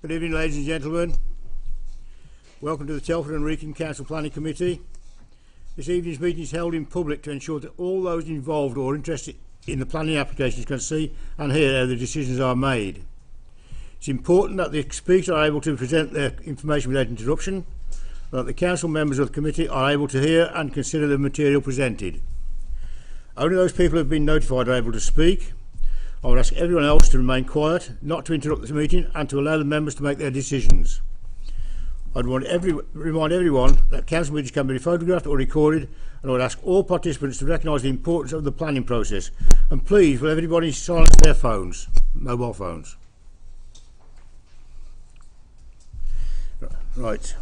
Good evening, ladies and gentlemen. Welcome to the Telford and Enrique Council Planning Committee. This evening's meeting is held in public to ensure that all those involved or interested in the planning applications can see and hear how the decisions are made. It's important that the speakers are able to present their information without interruption, and that the council members of the committee are able to hear and consider the material presented. Only those people who have been notified are able to speak. I would ask everyone else to remain quiet, not to interrupt this meeting, and to allow the members to make their decisions. I'd remind everyone that council meetings can be photographed or recorded, and I would ask all participants to recognise the importance of the planning process. And please, will everybody silence their phones, mobile phones. Right.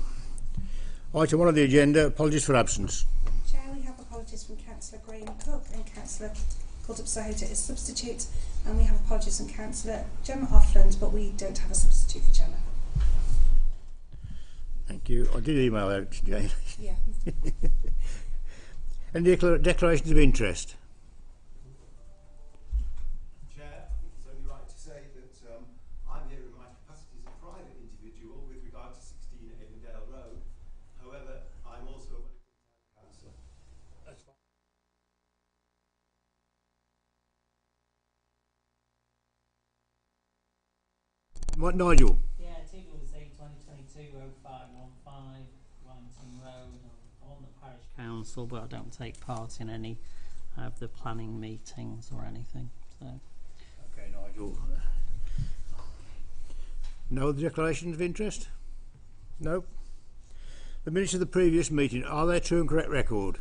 Item 1 of the agenda, apologies for absence. Chair, we have apologies from Councillor Graham Cook and Councillor Coulthard-Sahota as substitute, and we have apologies from Councillor Gemma Offland, but we don't have a substitute for Gemma. Thank you. I did email out today. Yeah. Any declarations of interest? Chair, I think it's only right to say that I'm here in my capacity as a private individual with regard to 16 Avondale Road. However, I'm also a Wellington councillor. That's fine. What, Nigel? Yeah, Tiggle was 2022-0515 Wellington Road. I'm on the parish council, but I don't take part in any of the planning meetings or anything. So. Okay, Nigel. No other declarations of interest? No. The minutes of the previous meeting, are they true and correct record?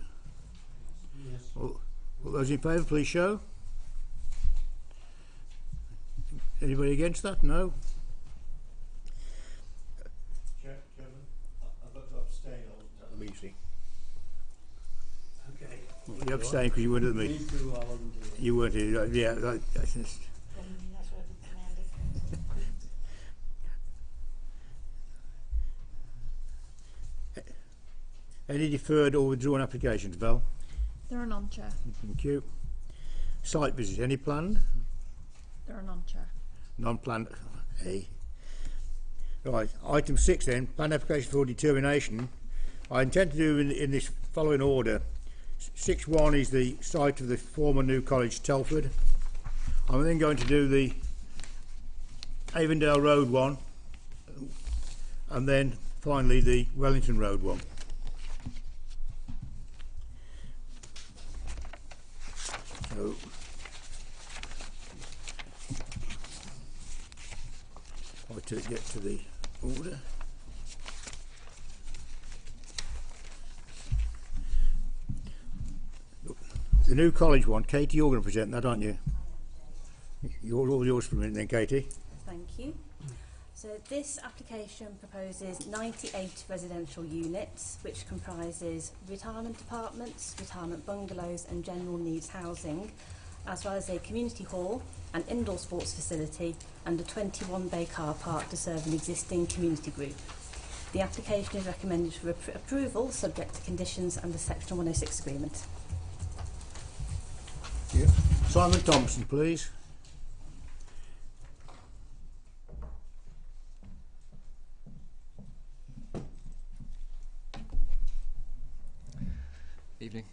Yes. All those in favour, please show. Anybody against that? No. Chairman, I've got to abstain. I wasn't at the meeting. Okay. Well, you abstained because you weren't at the meeting. You weren't here. Yeah. That's just... Any deferred or withdrawn applications, Val? There are none, Chair. Thank you. Site visits, any planned? There are none, Chair. Non-planned. A. Right, item 6 then, plan application for determination. I intend to do in this following order. 6.1 is the site of the former new college, Telford. I'm then going to do the Avondale Road one, and then finally the Wellington Road one. So, I'll get to the order. The new college one, Katie, you're going to present that, aren't you? All yours for a minute then, Katie. Thank you. So this application proposes 98 residential units, which comprises retirement apartments, retirement bungalows and general needs housing, as well as a community hall, an indoor sports facility and a 21-bay car park to serve an existing community group. The application is recommended for approval subject to conditions under Section 106 agreement. Yeah. Simon Thompson, please. Evening.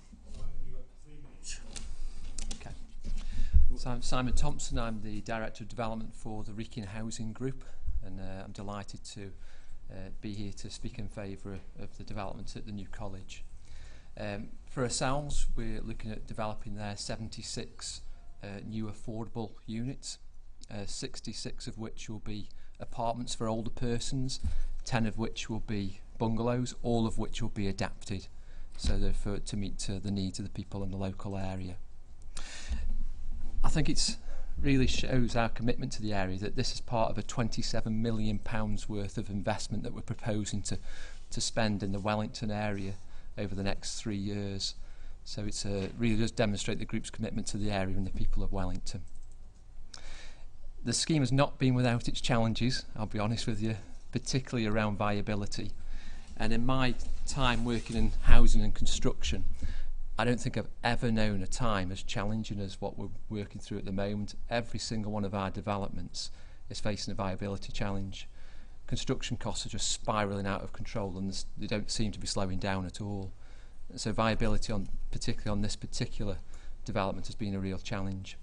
Okay. So I'm Simon Thompson. I'm the Director of Development for the Enrique Housing Group, and I'm delighted to be here to speak in favour of the development at the new college. For ourselves, we're looking at developing there 76 new affordable units, 66 of which will be apartments for older persons, 10 of which will be bungalows, all of which will be adapted so therefore to meet the needs of the people in the local area. I think it's really shows our commitment to the area that this is part of a £27 million worth of investment that we're proposing to spend in the Wellington area over the next 3 years. So it's really does demonstrate the group's commitment to the area and the people of Wellington. The scheme has not been without its challenges, I'll be honest with you, particularly around viability. And in my time working in housing and construction, I don't think I've ever known a time as challenging as what we're working through at the moment. Every single one of our developments is facing a viability challenge. construction costs are just spiralling out of control, and they don't seem to be slowing down at all. So viability, particularly on this particular development, has been a real challenge.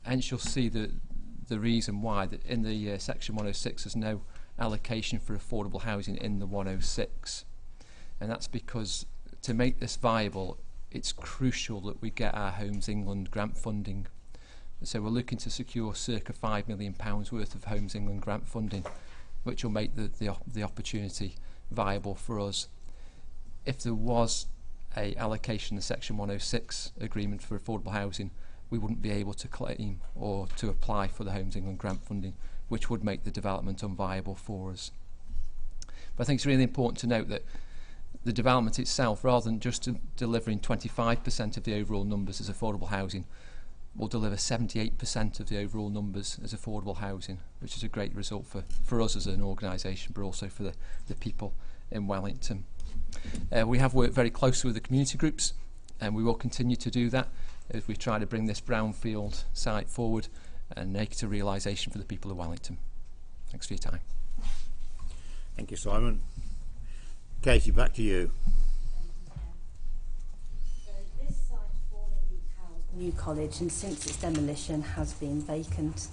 Hence you'll see the reason why that in the section 106 there's no allocation for affordable housing in the 106, and that's because to make this viable it's crucial that we get our Homes England grant funding. So we're looking to secure circa £5 million worth of Homes England grant funding, which will make the opportunity viable for us. If there was a allocation in the section 106 agreement for affordable housing, we wouldn't be able to claim or to apply for the Homes England grant funding, which would make the development unviable for us. But I think it's really important to note that the development itself, rather than just delivering 25% of the overall numbers as affordable housing, will deliver 78% of the overall numbers as affordable housing, which is a great result for us as an organisation, but also for the people in Wellington. We have worked very closely with the community groups, and we will continue to do that as we try to bring this brownfield site forward and make it a realisation for the people of Wellington. Thanks for your time. Thank you, Simon. Katie, back to you. So this site formerly housed New College, and since its demolition has been vacant.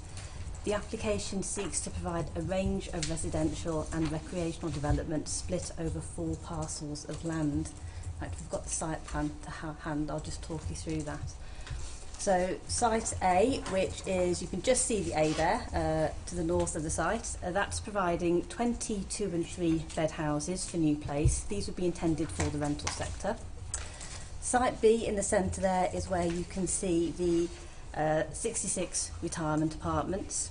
The application seeks to provide a range of residential and recreational development split over 4 parcels of land. In fact, we've got the site plan to hand. I'll just talk you through that. So site A, which is, you can just see the A there to the north of the site, that's providing 22 and 3 bed houses for Nuplace. These would be intended for the rental sector. Site B in the centre there is where you can see the 66 retirement apartments.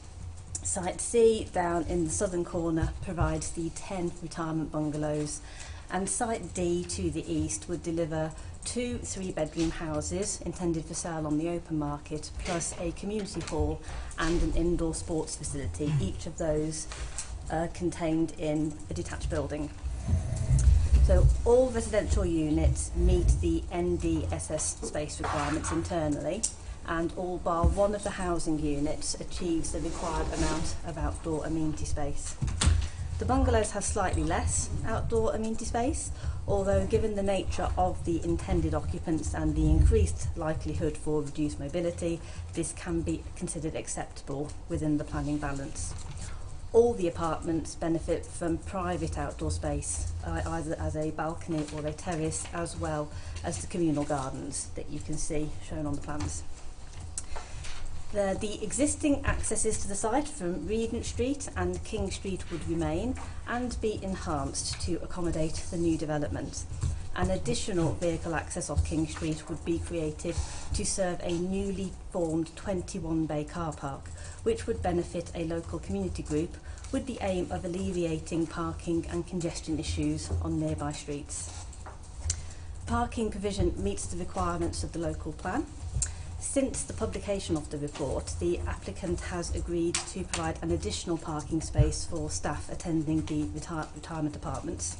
Site C down in the southern corner provides the 10 retirement bungalows, and Site D to the east would deliver 2 3-bedroom houses intended for sale on the open market, plus a community hall and an indoor sports facility, each of those contained in a detached building. So all residential units meet the NDSS space requirements internally, and all bar one of the housing units achieves the required amount of outdoor amenity space. The bungalows have slightly less outdoor amenity space, although given the nature of the intended occupants and the increased likelihood for reduced mobility, this can be considered acceptable within the planning balance. All the apartments benefit from private outdoor space, either as a balcony or a terrace, as well as the communal gardens that you can see shown on the plans. The existing accesses to the site from Regent Street and King Street would remain and be enhanced to accommodate the new development. An additional vehicle access off King Street would be created to serve a newly formed 21-bay car park, which would benefit a local community group with the aim of alleviating parking and congestion issues on nearby streets. Parking provision meets the requirements of the local plan. Since the publication of the report, the applicant has agreed to provide an additional parking space for staff attending the retirement apartments.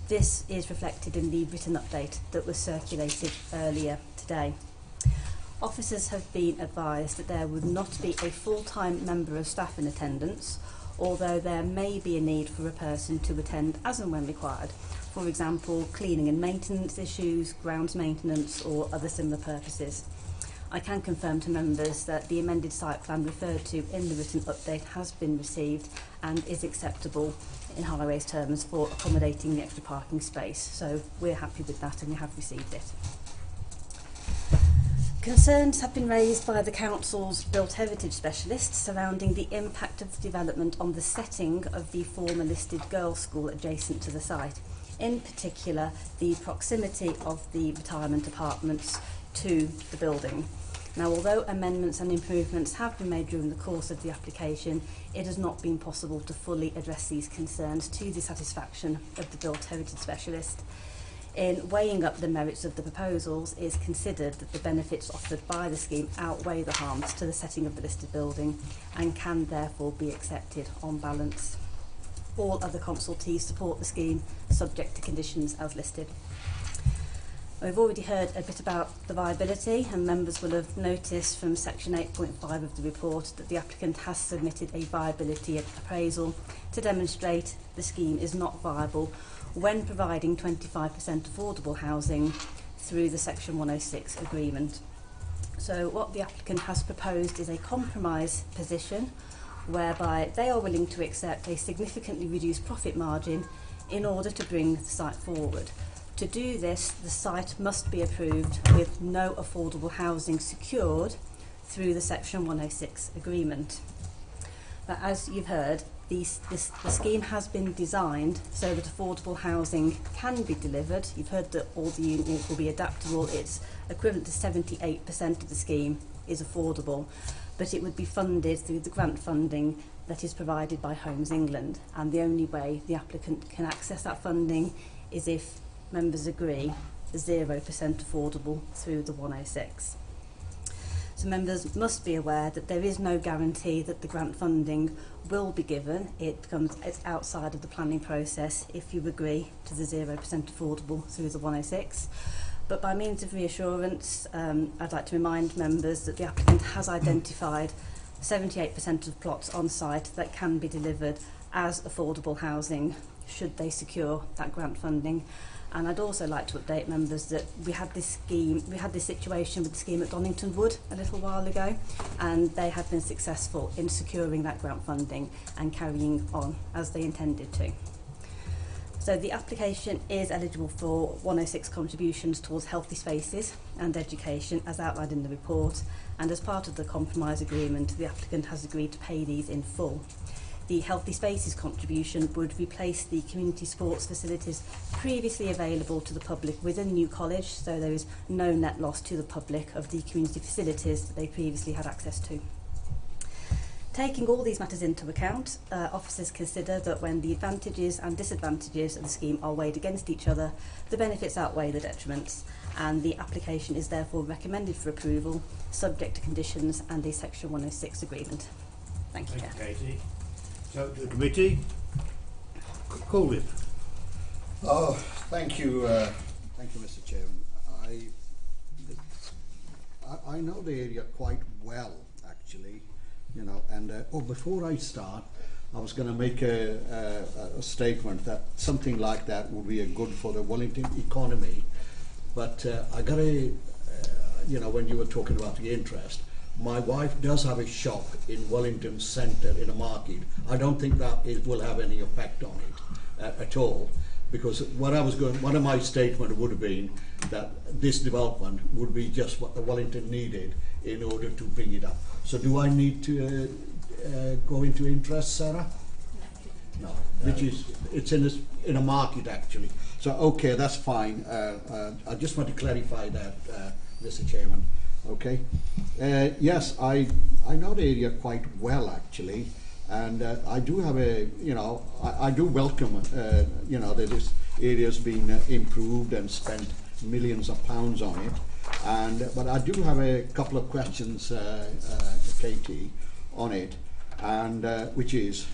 This is reflected in the written update that was circulated earlier today. Officers have been advised that there would not be a full-time member of staff in attendance, although there may be a need for a person to attend as and when required. For example, cleaning and maintenance issues, grounds maintenance, or other similar purposes. I can confirm to members that the amended site plan referred to in the written update has been received and is acceptable in Highways terms for accommodating the extra parking space. So we're happy with that and we have received it. Concerns have been raised by the Council's Built Heritage Specialist surrounding the impact of the development on the setting of the former listed girls' school adjacent to the site. In particular, the proximity of the retirement apartments to the building. Now, although amendments and improvements have been made during the course of the application, it has not been possible to fully address these concerns to the satisfaction of the Built Heritage Specialist. In weighing up the merits of the proposals, it is considered that the benefits offered by the scheme outweigh the harms to the setting of the listed building and can therefore be accepted on balance. All other consultees support the scheme, subject to conditions as listed. We've already heard a bit about the viability, and members will have noticed from section 8.5 of the report that the applicant has submitted a viability appraisal to demonstrate the scheme is not viable when providing 25% affordable housing through the section 106 agreement. So what the applicant has proposed is a compromise position whereby they are willing to accept a significantly reduced profit margin in order to bring the site forward. To do this, the site must be approved with no affordable housing secured through the section 106 agreement. But as you've heard, the scheme has been designed so that affordable housing can be delivered. You've heard that all the units will be adaptable. It's equivalent to 78% of the scheme is affordable, but it would be funded through the grant funding that is provided by Homes England, and the only way the applicant can access that funding is if members agree 0% affordable through the 106. So members must be aware that there is no guarantee that the grant funding will be given. It's outside of the planning process if you agree to the 0% affordable through the 106. But by means of reassurance, I'd like to remind members that the applicant has identified 78% of plots on site that can be delivered as affordable housing should they secure that grant funding. And I'd also like to update members that we had this situation with the scheme at Donington Wood a little while ago, and they have been successful in securing that grant funding and carrying on as they intended to. So the application is eligible for 106 contributions towards healthy spaces and education as outlined in the report, and as part of the compromise agreement the applicant has agreed to pay these in full. The Healthy Spaces contribution would replace the community sports facilities previously available to the public within New College, so there is no net loss to the public of the community facilities that they previously had access to. Taking all these matters into account, officers consider that when the advantages and disadvantages of the scheme are weighed against each other, the benefits outweigh the detriments, and the application is therefore recommended for approval, subject to conditions and a Section 106 agreement. Thank you, Chair. Thank you, Katie. So, to the committee, call it. Oh, thank you, Mr. Chairman. I know the area quite well, actually, you know. And before I start, I was going to make a statement that something like that would be good for the Wellington economy. But I got to, you know, when you were talking about the interest. My wife does have a shop in Wellington Centre in a market. I don't think that it will have any effect on it at all, because one of my statements would have been that this development would be just what the Wellington needed in order to bring it up. So do I need to go into interest, Sarah? No, which is it's in a market actually. So okay, that's fine. I just want to clarify that, Mr. Chairman. Okay. Yes, I know the area quite well actually, and I do have I do welcome that this area's been improved and spent millions of pounds on it, but I do have a couple of questions, Katie, on it, and which is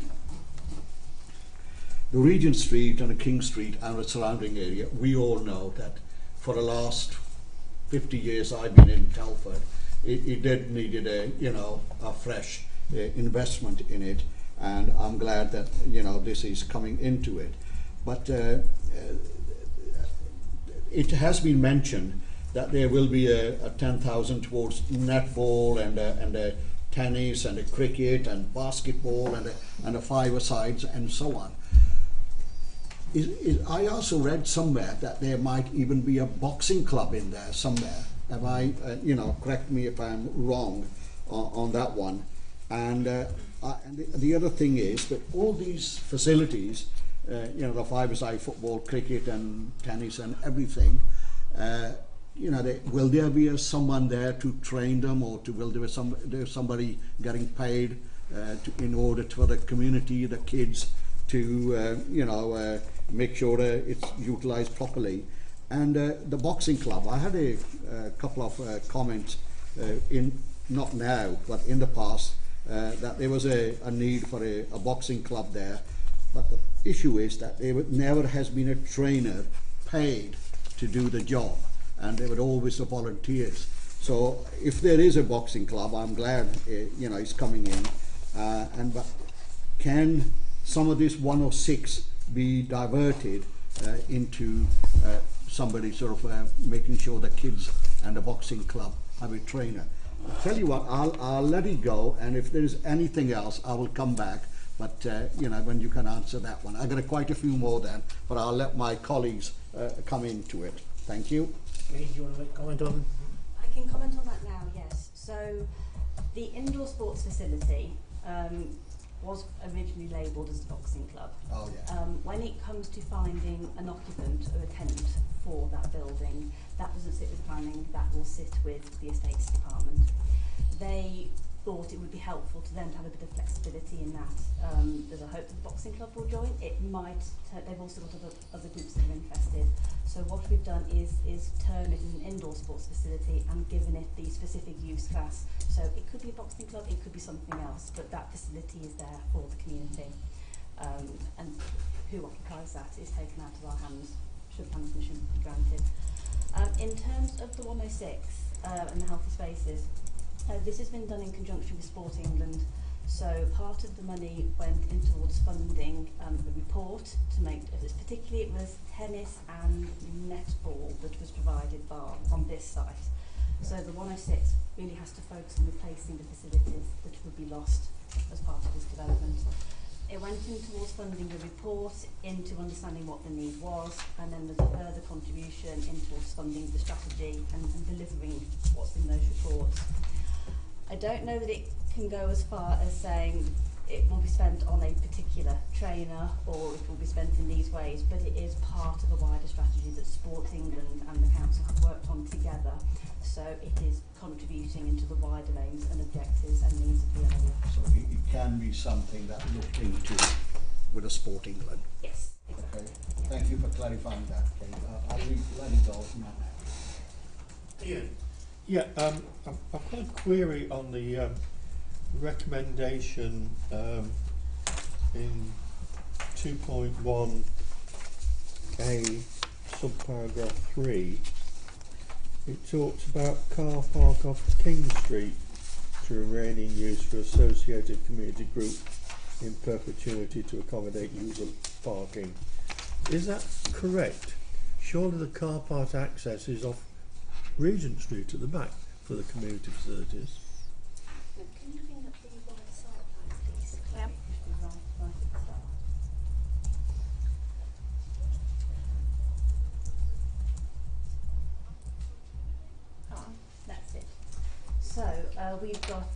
the Regent Street and the King Street and the surrounding area. We all know that for the last 50 years I've been in Telford, it did needed a fresh investment in it, and I'm glad that this is coming into it. But it has been mentioned that there will be a 10,000 towards netball and tennis and cricket and basketball and a five-a-sides and so on. I also read somewhere that there might even be a boxing club in there somewhere. Have I, correct me if I'm wrong on that one. And the other thing is that all these facilities, the five-a-side football, cricket and tennis and everything, will there be someone there to train them, or will there be somebody getting paid in order for the community, the kids, to make sure it's utilised properly? And the boxing club, I had a couple of comments not now but in the past, that there was a need for a boxing club there, but the issue is that there never has been a trainer paid to do the job. and they were always the volunteers. So if there is a boxing club, I'm glad you know, it's coming in. But can some of this 106 be diverted into somebody sort of making sure the kids and the boxing club have a trainer? I'll tell you what, I'll let it go, and if there is anything else, I will come back. But you know, when you can answer that one, I've got quite a few more then, but I'll let my colleagues come into it. Thank you. Do you want to make a comment on? I can comment on that now, yes. So the indoor sports facility was originally labelled as a boxing club. Oh yeah. When it comes to finding an occupant or a tenant for that building, that doesn't sit with planning, that will sit with the estates department. They thought it would be helpful to them to have a bit of flexibility in that. There's a hope that the boxing club will join. It might, they've also got other groups that are interested. So what we've done is turn it as an indoor sports facility and given it the specific use class. So it could be a boxing club, it could be something else, but that facility is there for the community. And who occupies that is taken out of our hands, should planning permission be granted. In terms of the 106 and the healthy spaces, this has been done in conjunction with Sport England. So part of the money went in towards funding a report to make, particularly it was tennis and netball that was provided on this site. So the 106 really has to focus on replacing the facilities that would be lost as part of this development. It went in towards funding the report, into understanding what the need was, and then there's a further contribution in towards funding the strategy and delivering what's in those reports. I don't know that it can go as far as saying it will be spent on a particular trainer or it will be spent in these ways, but it is part of a wider strategy that Sport England and the council have worked on together. So it is contributing into the wider aims and objectives and needs of the area. So it can be something that looked into with a Sport England. Yes, exactly. Okay. Thank you for clarifying that, Kate. I'll let it go now. Ian. Yeah, I've got a query on the recommendation in 2.1a subparagraph 3. It talks about car park off King Street to remain in use for associated community group in perpetuity to accommodate use of parking. Is that correct? Surely the car park access is off Regent Street at the back for the community facilities. Can you bring up the right side, please? Yeah. Right at the start. That's it. So we've got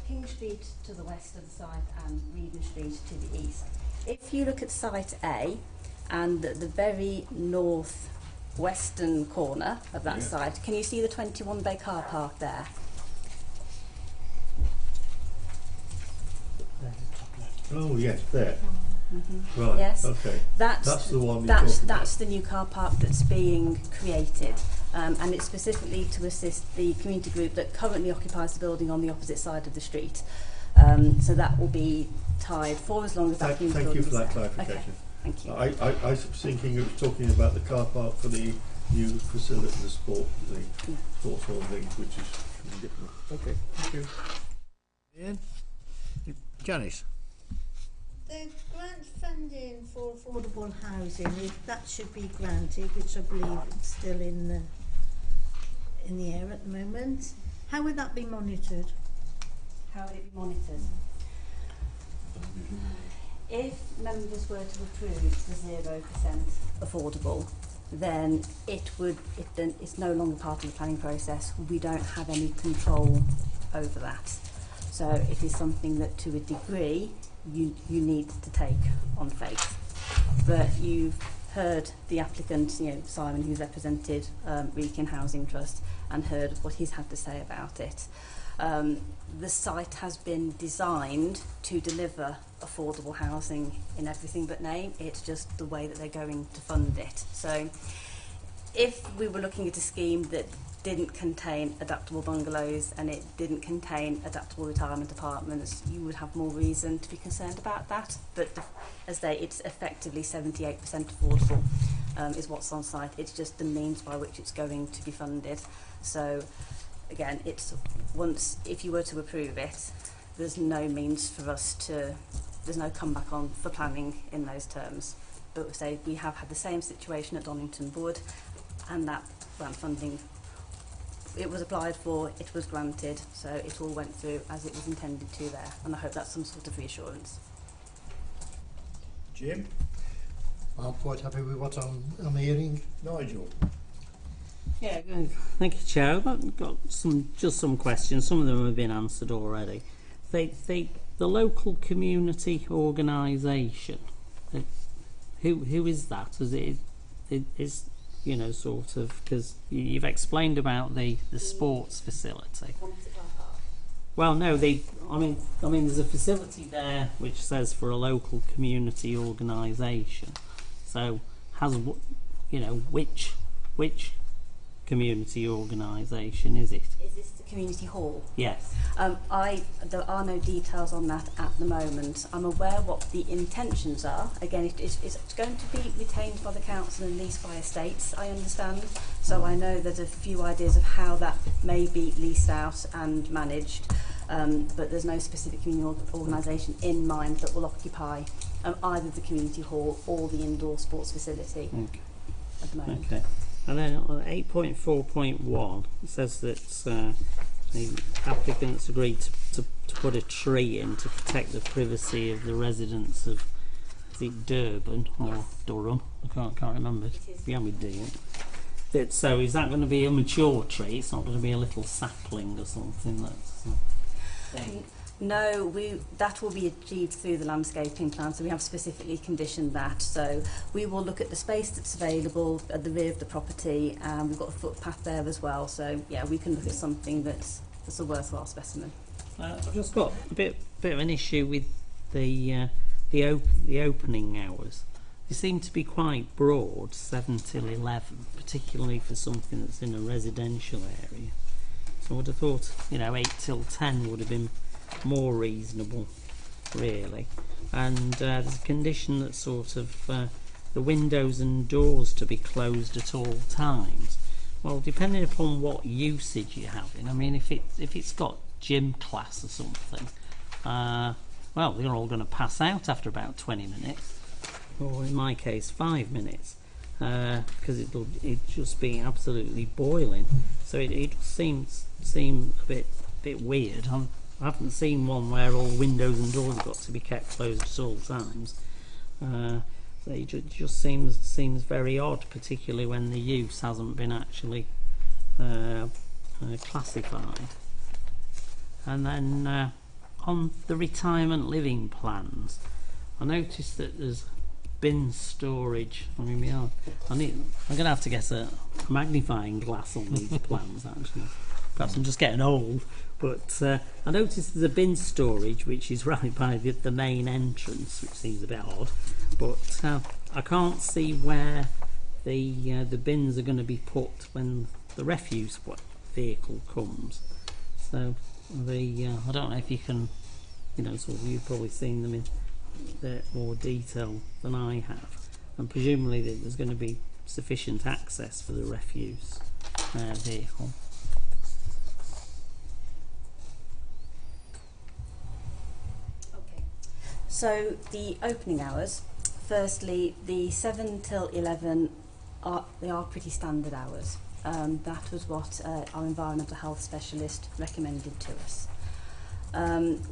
King Street to the west of the site and Regent Street to the east. If you look at site A and the very north western corner of that site, can you see the 21 bay car park there? Oh yes, there. Mm-hmm. Right. Yes. Okay. That's the one. That's the new car park that's being created, and it's specifically to assist the community group that currently occupies the building on the opposite side of the street. So that will be tied for as long as that community Thank you for that building is there. clarification. Okay. Thank you. I was thinking it was talking about the car park for the new facility, the sports hall thing, which is different. Okay, thank you. Ian. Janice. The grant funding for affordable housing, if that should be granted, which I believe is still in the air at the moment, how would that be monitored? How would it be monitored? If members were to approve the 0% affordable, then it's no longer part of the planning process. We don't have any control over that. So it is something that, to a degree, you need to take on faith. But you've heard the applicant, Simon, who's represented Wreken Housing Trust, and heard what he's had to say about it. The site has been designed to deliver affordable housing in everything but name. It's just the way that they're going to fund it. So if we were looking at a scheme that didn't contain adaptable bungalows and it didn't contain adaptable retirement apartments, you would have more reason to be concerned about that. But as they, it's effectively 78% affordable is what's on site. It's just the means by which it's going to be funded. So again, it's once, if you were to approve it, there's no means for us to, there's no comeback on for planning in those terms. But say we have had the same situation at Donington Wood, and that grant funding, it was applied for, it was granted, so it all went through as it was intended to there, and I hope that's some sort of reassurance. Jim? I'm quite happy with what I'm hearing. Nigel? Yeah, thank you, Chair. I've got some questions. Some of them have been answered already. The local community organisation, who is that? Is it is, you know, sort of, because you've explained about the sports facility. Well, no, I mean, there's a facility there which says for a local community organisation. So, you know, which community organisation is it? Is this the community hall? Yes. There are no details on that at the moment. I'm aware what the intentions are. Again, it's going to be retained by the council and leased by estates, I understand. So I know there's a few ideas of how that may be leased out and managed, but there's no specific community organisation in mind that will occupy either the community hall or the indoor sports facility at the moment. Okay. And then on 8.4.1, it says that the applicants agreed to put a tree in to protect the privacy of the residents of, is it Durban or Durham? I can't remember. Yeah, we do. So is that going to be a mature tree? It's not going to be a little sapling or something that's... No, that will be achieved through the landscaping plan, so we have specifically conditioned that. So we will look at the space that's available at the rear of the property, and we've got a footpath there as well. So yeah, we can look at something that's a worthwhile specimen. I've just got a bit of an issue with the opening hours. They seem to be quite broad, 7 till 11, particularly for something that's in a residential area. So I would have thought, you know, 8 till 10 would have been more reasonable, really. And there's a condition that sort of the windows and doors to be closed at all times. Well, depending upon what usage you're having, I mean, if it's got gym class or something, well, they're all going to pass out after about 20 minutes, or in my case 5 minutes, because it'll just be absolutely boiling. So it seem a bit weird. I haven't seen one where all windows and doors have got to be kept closed at all times. So it just seems very odd, particularly when the use hasn't been actually classified. And then on the retirement living plans, I noticed that there's bin storage. I mean, I'm going to have to get a magnifying glass on these plans, actually. Perhaps I'm just getting old. But I noticed there's a bin storage which is right by the main entrance, which seems a bit odd. But I can't see where the bins are going to be put when the refuse vehicle comes. So I don't know if you can, you know, sort of, you've probably seen them in more detail than I have, and presumably there's going to be sufficient access for the refuse vehicle. So the opening hours, firstly, the 7 till 11 are pretty standard hours. That was what our environmental health specialist recommended to us.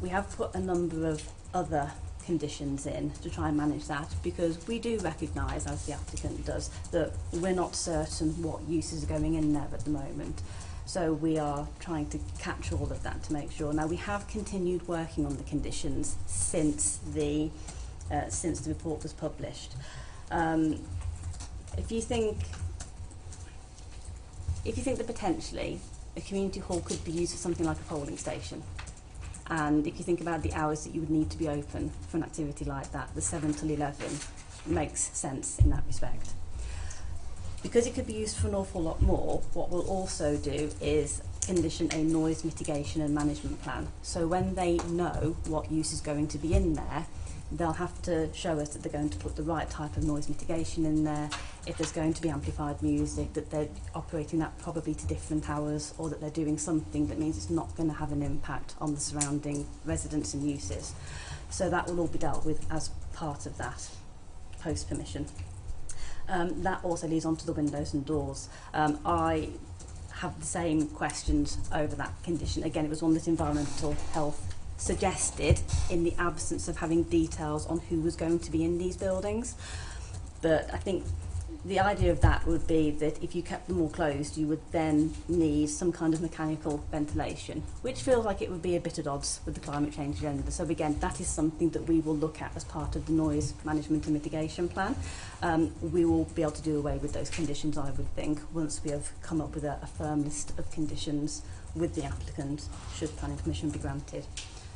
We have put a number of other conditions in to try and manage that, because we do recognise, as the applicant does, that we're not certain what uses are going in there at the moment. So we are trying to capture all of that to make sure. Now, we have continued working on the conditions since the report was published. If you think that potentially a community hall could be used for something like a polling station, and if you think about the hours that you would need to be open for an activity like that, the 7 till 11 makes sense in that respect. Because it could be used for an awful lot more, what we'll also do is condition a noise mitigation and management plan. So when they know what use is going to be in there, they'll have to show us that they're going to put the right type of noise mitigation in there. If there's going to be amplified music, that they're operating that probably to different hours, or that they're doing something that means it's not going to have an impact on the surrounding residents and uses. So that will all be dealt with as part of that post-permission. That also leads on to the windows and doors. I have the same questions over that condition. Again, it was one that Environmental Health suggested in the absence of having details on who was going to be in these buildings. But I think the idea of that would be that if you kept them all closed, you would then need some kind of mechanical ventilation, which feels like it would be a bit at odds with the climate change agenda. So again, that is something that we will look at as part of the noise management and mitigation plan. We will be able to do away with those conditions, I would think, once we have come up with a firm list of conditions with the applicant, should planning permission be granted.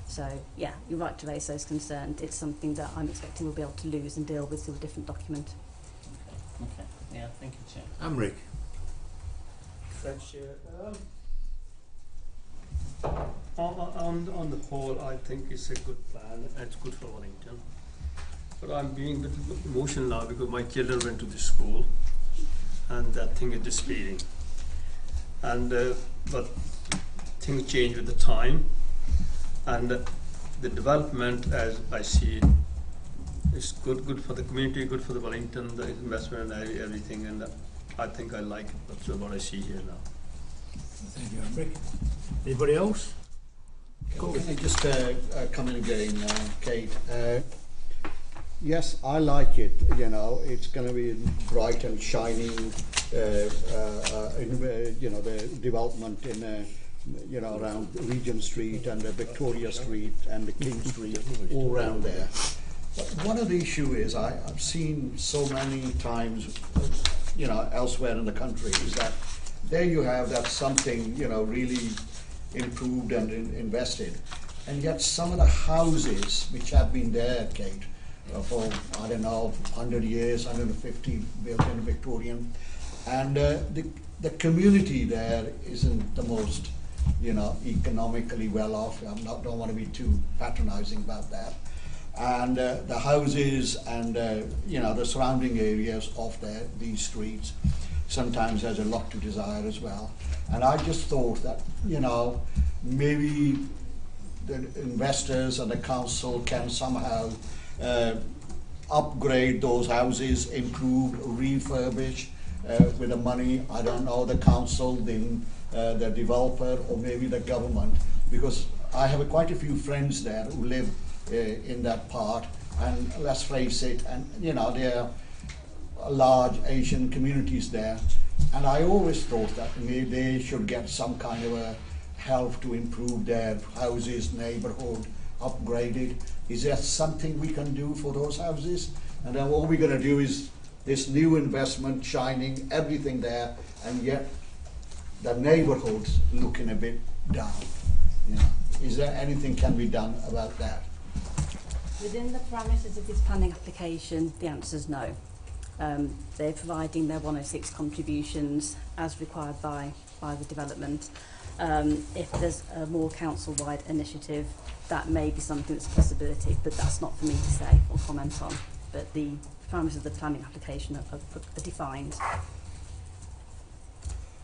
So yeah, you're right to raise those concerns. It's something that I'm expecting we'll be able to lose and deal with through a different document. Okay. Yeah, thank you, Chair. Enrique. Thanks, Chair. On the whole, I think it's a good plan and it's good for Wellington. But I'm being a little bit emotional now because my children went to the school and that thing is disappearing. And but things change with the time, and the development, as I see it, is good for the community, good for the Wellington, the investment and everything, and I think I like it. That's what I see here now. Thank you, Enrique. Anybody else? Can I just come in again, Kate? Yes, I like it. You know, it's going to be bright and shining. You know, the development in you know, around Regent Street and Victoria Street and the King Street, all around there. But one of the issue is I've seen so many times, you know, elsewhere in the country, is that there you have that something, you know, really improved and invested, and yet some of the houses which have been there, Kate, for, I don't know, 100 years, 150, built in Victorian, and the community there isn't the most, you know, economically well off. Don't want to be too patronizing about that. And the houses and you know, the surrounding areas of these streets sometimes has a lot to desire as well. And I just thought that, you know, maybe the investors and the council can somehow upgrade those houses, improve, refurbish with the money, I don't know, the council, the developer, or maybe the government, because I have quite a few friends there who live in that part, and let's face it, and you know, there are large Asian communities there, and I always thought that maybe they should get some kind of a help to improve their houses, neighborhood, upgraded. Is there something we can do for those houses? And then all we're going to do is this new investment, shining everything there, and yet the neighborhood's looking a bit down. You know, is there anything can be done about that? Within the parameters of this planning application, the answer is no. They're providing their 106 contributions as required by the development. If there's a more council-wide initiative, that may be something that's a possibility, but that's not for me to say or comment on. But the parameters of the planning application are defined.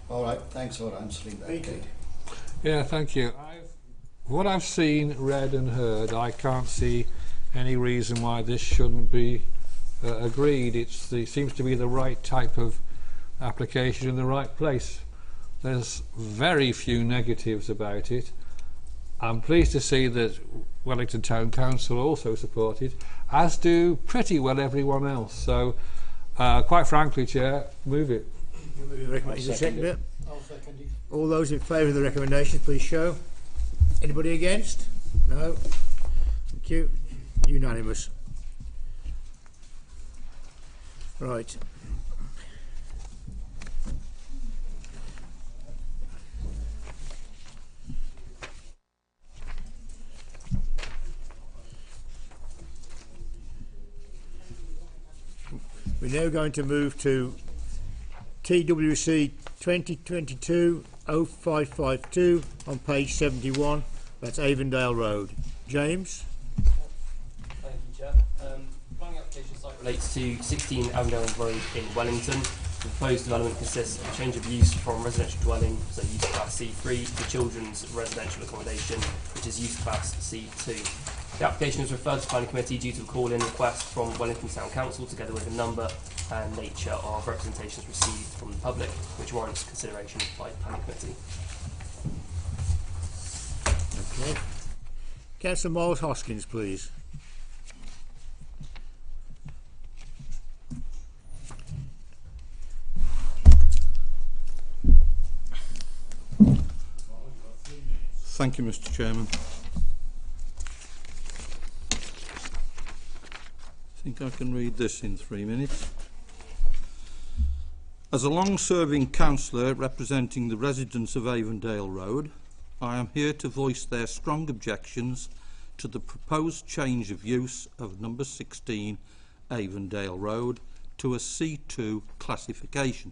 All right, thanks for answering that, Kate. Yeah, thank you. What I've seen, read and heard, I can't see any reason why this shouldn't be agreed. It seems to be the right type of application in the right place. There's very few negatives about it. I'm pleased to see that Wellington Town Council also support it, as do pretty well everyone else. So, quite frankly, Chair, move it. Is it second it? All those in favour of the recommendation, please show. Anybody against? No. Thank you. Unanimous. Right. We're now going to move to TWC 2022-0552 on page 71. That's Avondale Road. James? Thank you, Chair. Planning application site relates to 16 Avondale Road in Wellington. The proposed development consists of a change of use from residential dwelling, so use class C3, to children's residential accommodation, which is use class C2. The application was referred to Planning Committee due to a call-in request from Wellington Town Council, together with a number and nature of representations received from the public, which warrants consideration by Planning Committee. Okay. Councillor Miles Hoskins, please. Thank you, Mr. Chairman. I think I can read this in 3 minutes. As a long-serving councillor representing the residents of Avondale Road, I am here to voice their strong objections to the proposed change of use of number 16 Avondale Road to a C2 classification.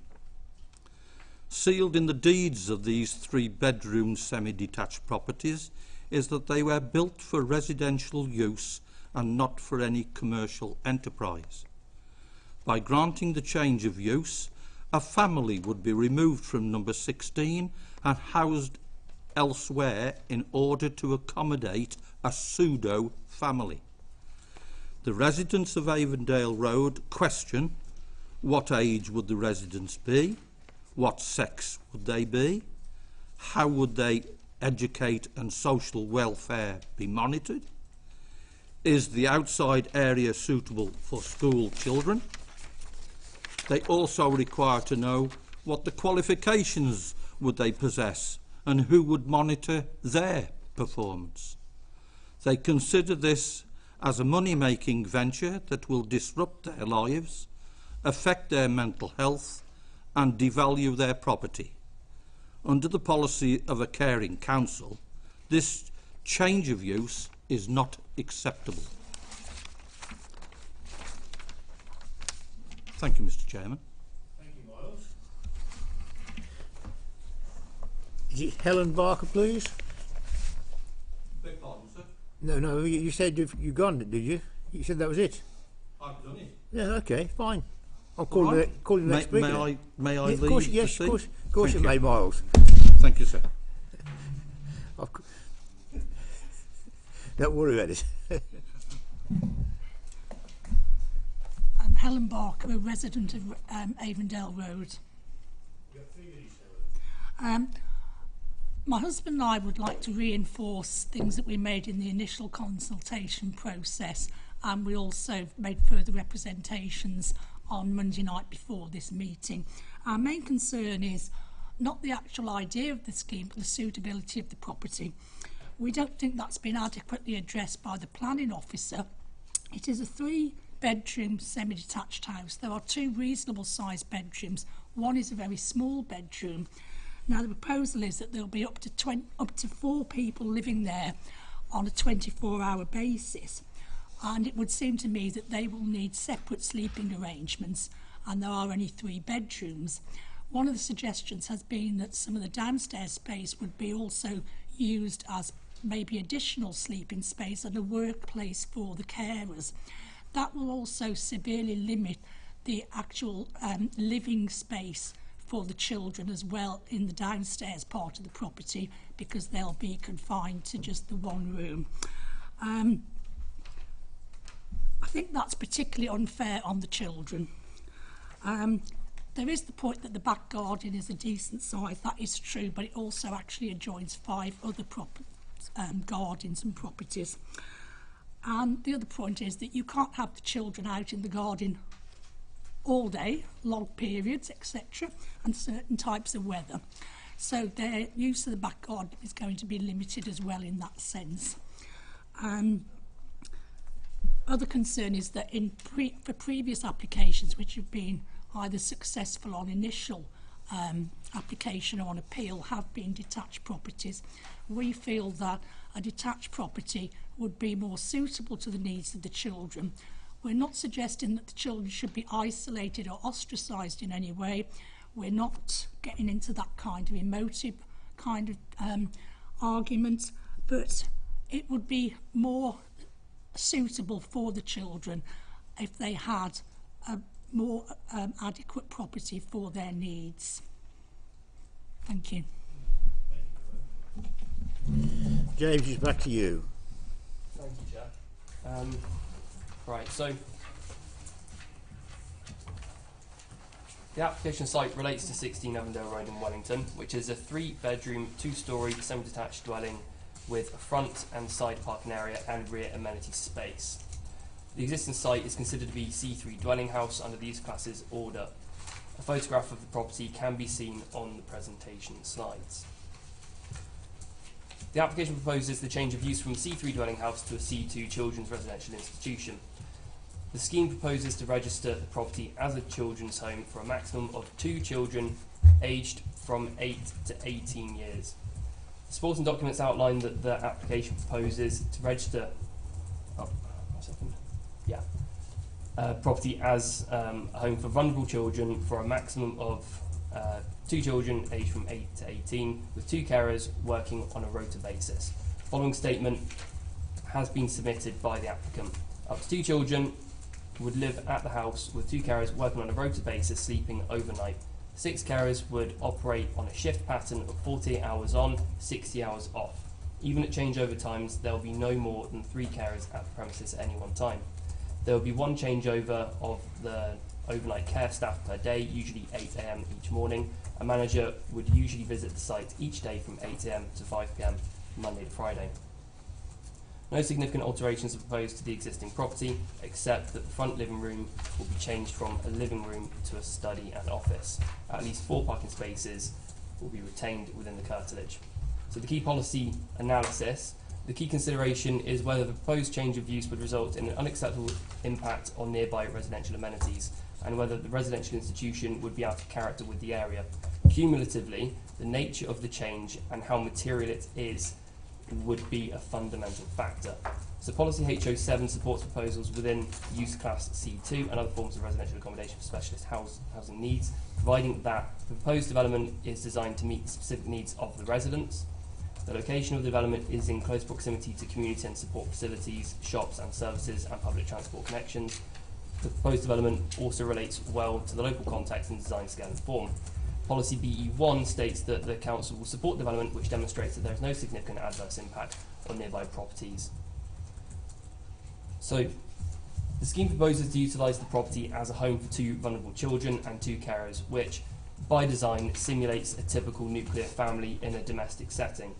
Sealed in the deeds of these 3-bedroom semi-detached properties is that they were built for residential use and not for any commercial enterprise. By granting the change of use, a family would be removed from number 16 and housed elsewhere in order to accommodate a pseudo-family. The residents of Avondale Road question: what age would the residents be? What sex would they be? How would they educate and social welfare be monitored? Is the outside area suitable for school children? They also require to know what the qualifications would they possess and who would monitor their performance. They consider this as a money-making venture that will disrupt their lives, affect their mental health and devalue their property. Under the policy of a caring council, this change of use is not acceptable. Thank you, Mr. Chairman. Thank you, Miles. Is it Helen Barker, please? Beg pardon, sir? No, you said you've gone, did you? You said that was it? I've done it. Yeah, okay, fine. I'll call you the next speaker. May I Yeah, leave? course, yes, of course you may, Miles. Thank you, sir. Don't worry about it. I'm Helen Barker, a resident of Avondale Road. My husband and I would like to reinforce things that we made in the initial consultation process, and we also made further representations on Monday night before this meeting. Our main concern is not the actual idea of the scheme, but the suitability of the property. We don't think that's been adequately addressed by the planning officer. It is a 3-bedroom semi-detached house. There are 2 reasonable sized bedrooms. One is a very small bedroom. Now the proposal is that there'll be up to 4 people living there on a 24-hour basis. And it would seem to me that they will need separate sleeping arrangements, and there are only 3 bedrooms. One of the suggestions has been that some of the downstairs space would be also used as maybe additional sleeping space and a workplace for the carers. That will also severely limit the actual living space for the children as well in the downstairs part of the property, because they'll be confined to just the one room. I think that's particularly unfair on the children. There is the point that the back garden is a decent size, that is true, but it also actually adjoins 5 other gardens and properties. And the other point is that you can't have the children out in the garden all day, long periods, etc., and certain types of weather. So their use of the back garden is going to be limited as well in that sense. Other concern is that for previous applications which have been either successful on initial application or on appeal have been detached properties. We feel that a detached property would be more suitable to the needs of the children. We're not suggesting that the children should be isolated or ostracised in any way. We're not getting into that kind of emotive kind of argument, but it would be more suitable for the children if they had a more adequate property for their needs. Thank you. James, it's back to you. Thank you, Chair. Right, so the application site relates to 16 Avondale Road in Wellington, which is a 3-bedroom, 2-storey, semi-detached dwelling with a front and side parking area and rear amenity space. The existing site is considered to be C3 dwelling house under these classes order. A photograph of the property can be seen on the presentation slides. The application proposes the change of use from a C3 dwelling house to a C2 children's residential institution. The scheme proposes to register the property as a children's home for a maximum of 2 children aged from 8 to 18 years. The supporting documents outline that the application proposes to register property as a home for vulnerable children for a maximum of 2 children aged from 8 to 18 with 2 carers working on a rota basis. The following statement has been submitted by the applicant. Up to 2 children would live at the house with 2 carers working on a rota basis sleeping overnight. 6 carers would operate on a shift pattern of 48 hours on, 60 hours off. Even at changeover times, there will be no more than 3 carers at the premises at any one time. There will be 1 changeover of the overnight care staff per day, usually 8 AM each morning. A manager would usually visit the site each day from 8 AM to 5 PM, Monday to Friday. No significant alterations are proposed to the existing property, except that the front living room will be changed from a living room to a study and office. At least 4 parking spaces will be retained within the curtilage. So the key policy analysis, the key consideration is whether the proposed change of use would result in an unacceptable impact on nearby residential amenities, and whether the residential institution would be out of character with the area. Cumulatively, the nature of the change and how material it is would be a fundamental factor. So policy HO7 supports proposals within use class C2 and other forms of residential accommodation for specialist housing needs, providing that the proposed development is designed to meet the specific needs of the residents. The location of the development is in close proximity to community and support facilities, shops and services and public transport connections. The proposed development also relates well to the local context and design scale and form. Policy BE1 states that the council will support development which demonstrates that there is no significant adverse impact on nearby properties. So, the scheme proposes to utilise the property as a home for 2 vulnerable children and 2 carers, which, by design, simulates a typical nuclear family in a domestic setting.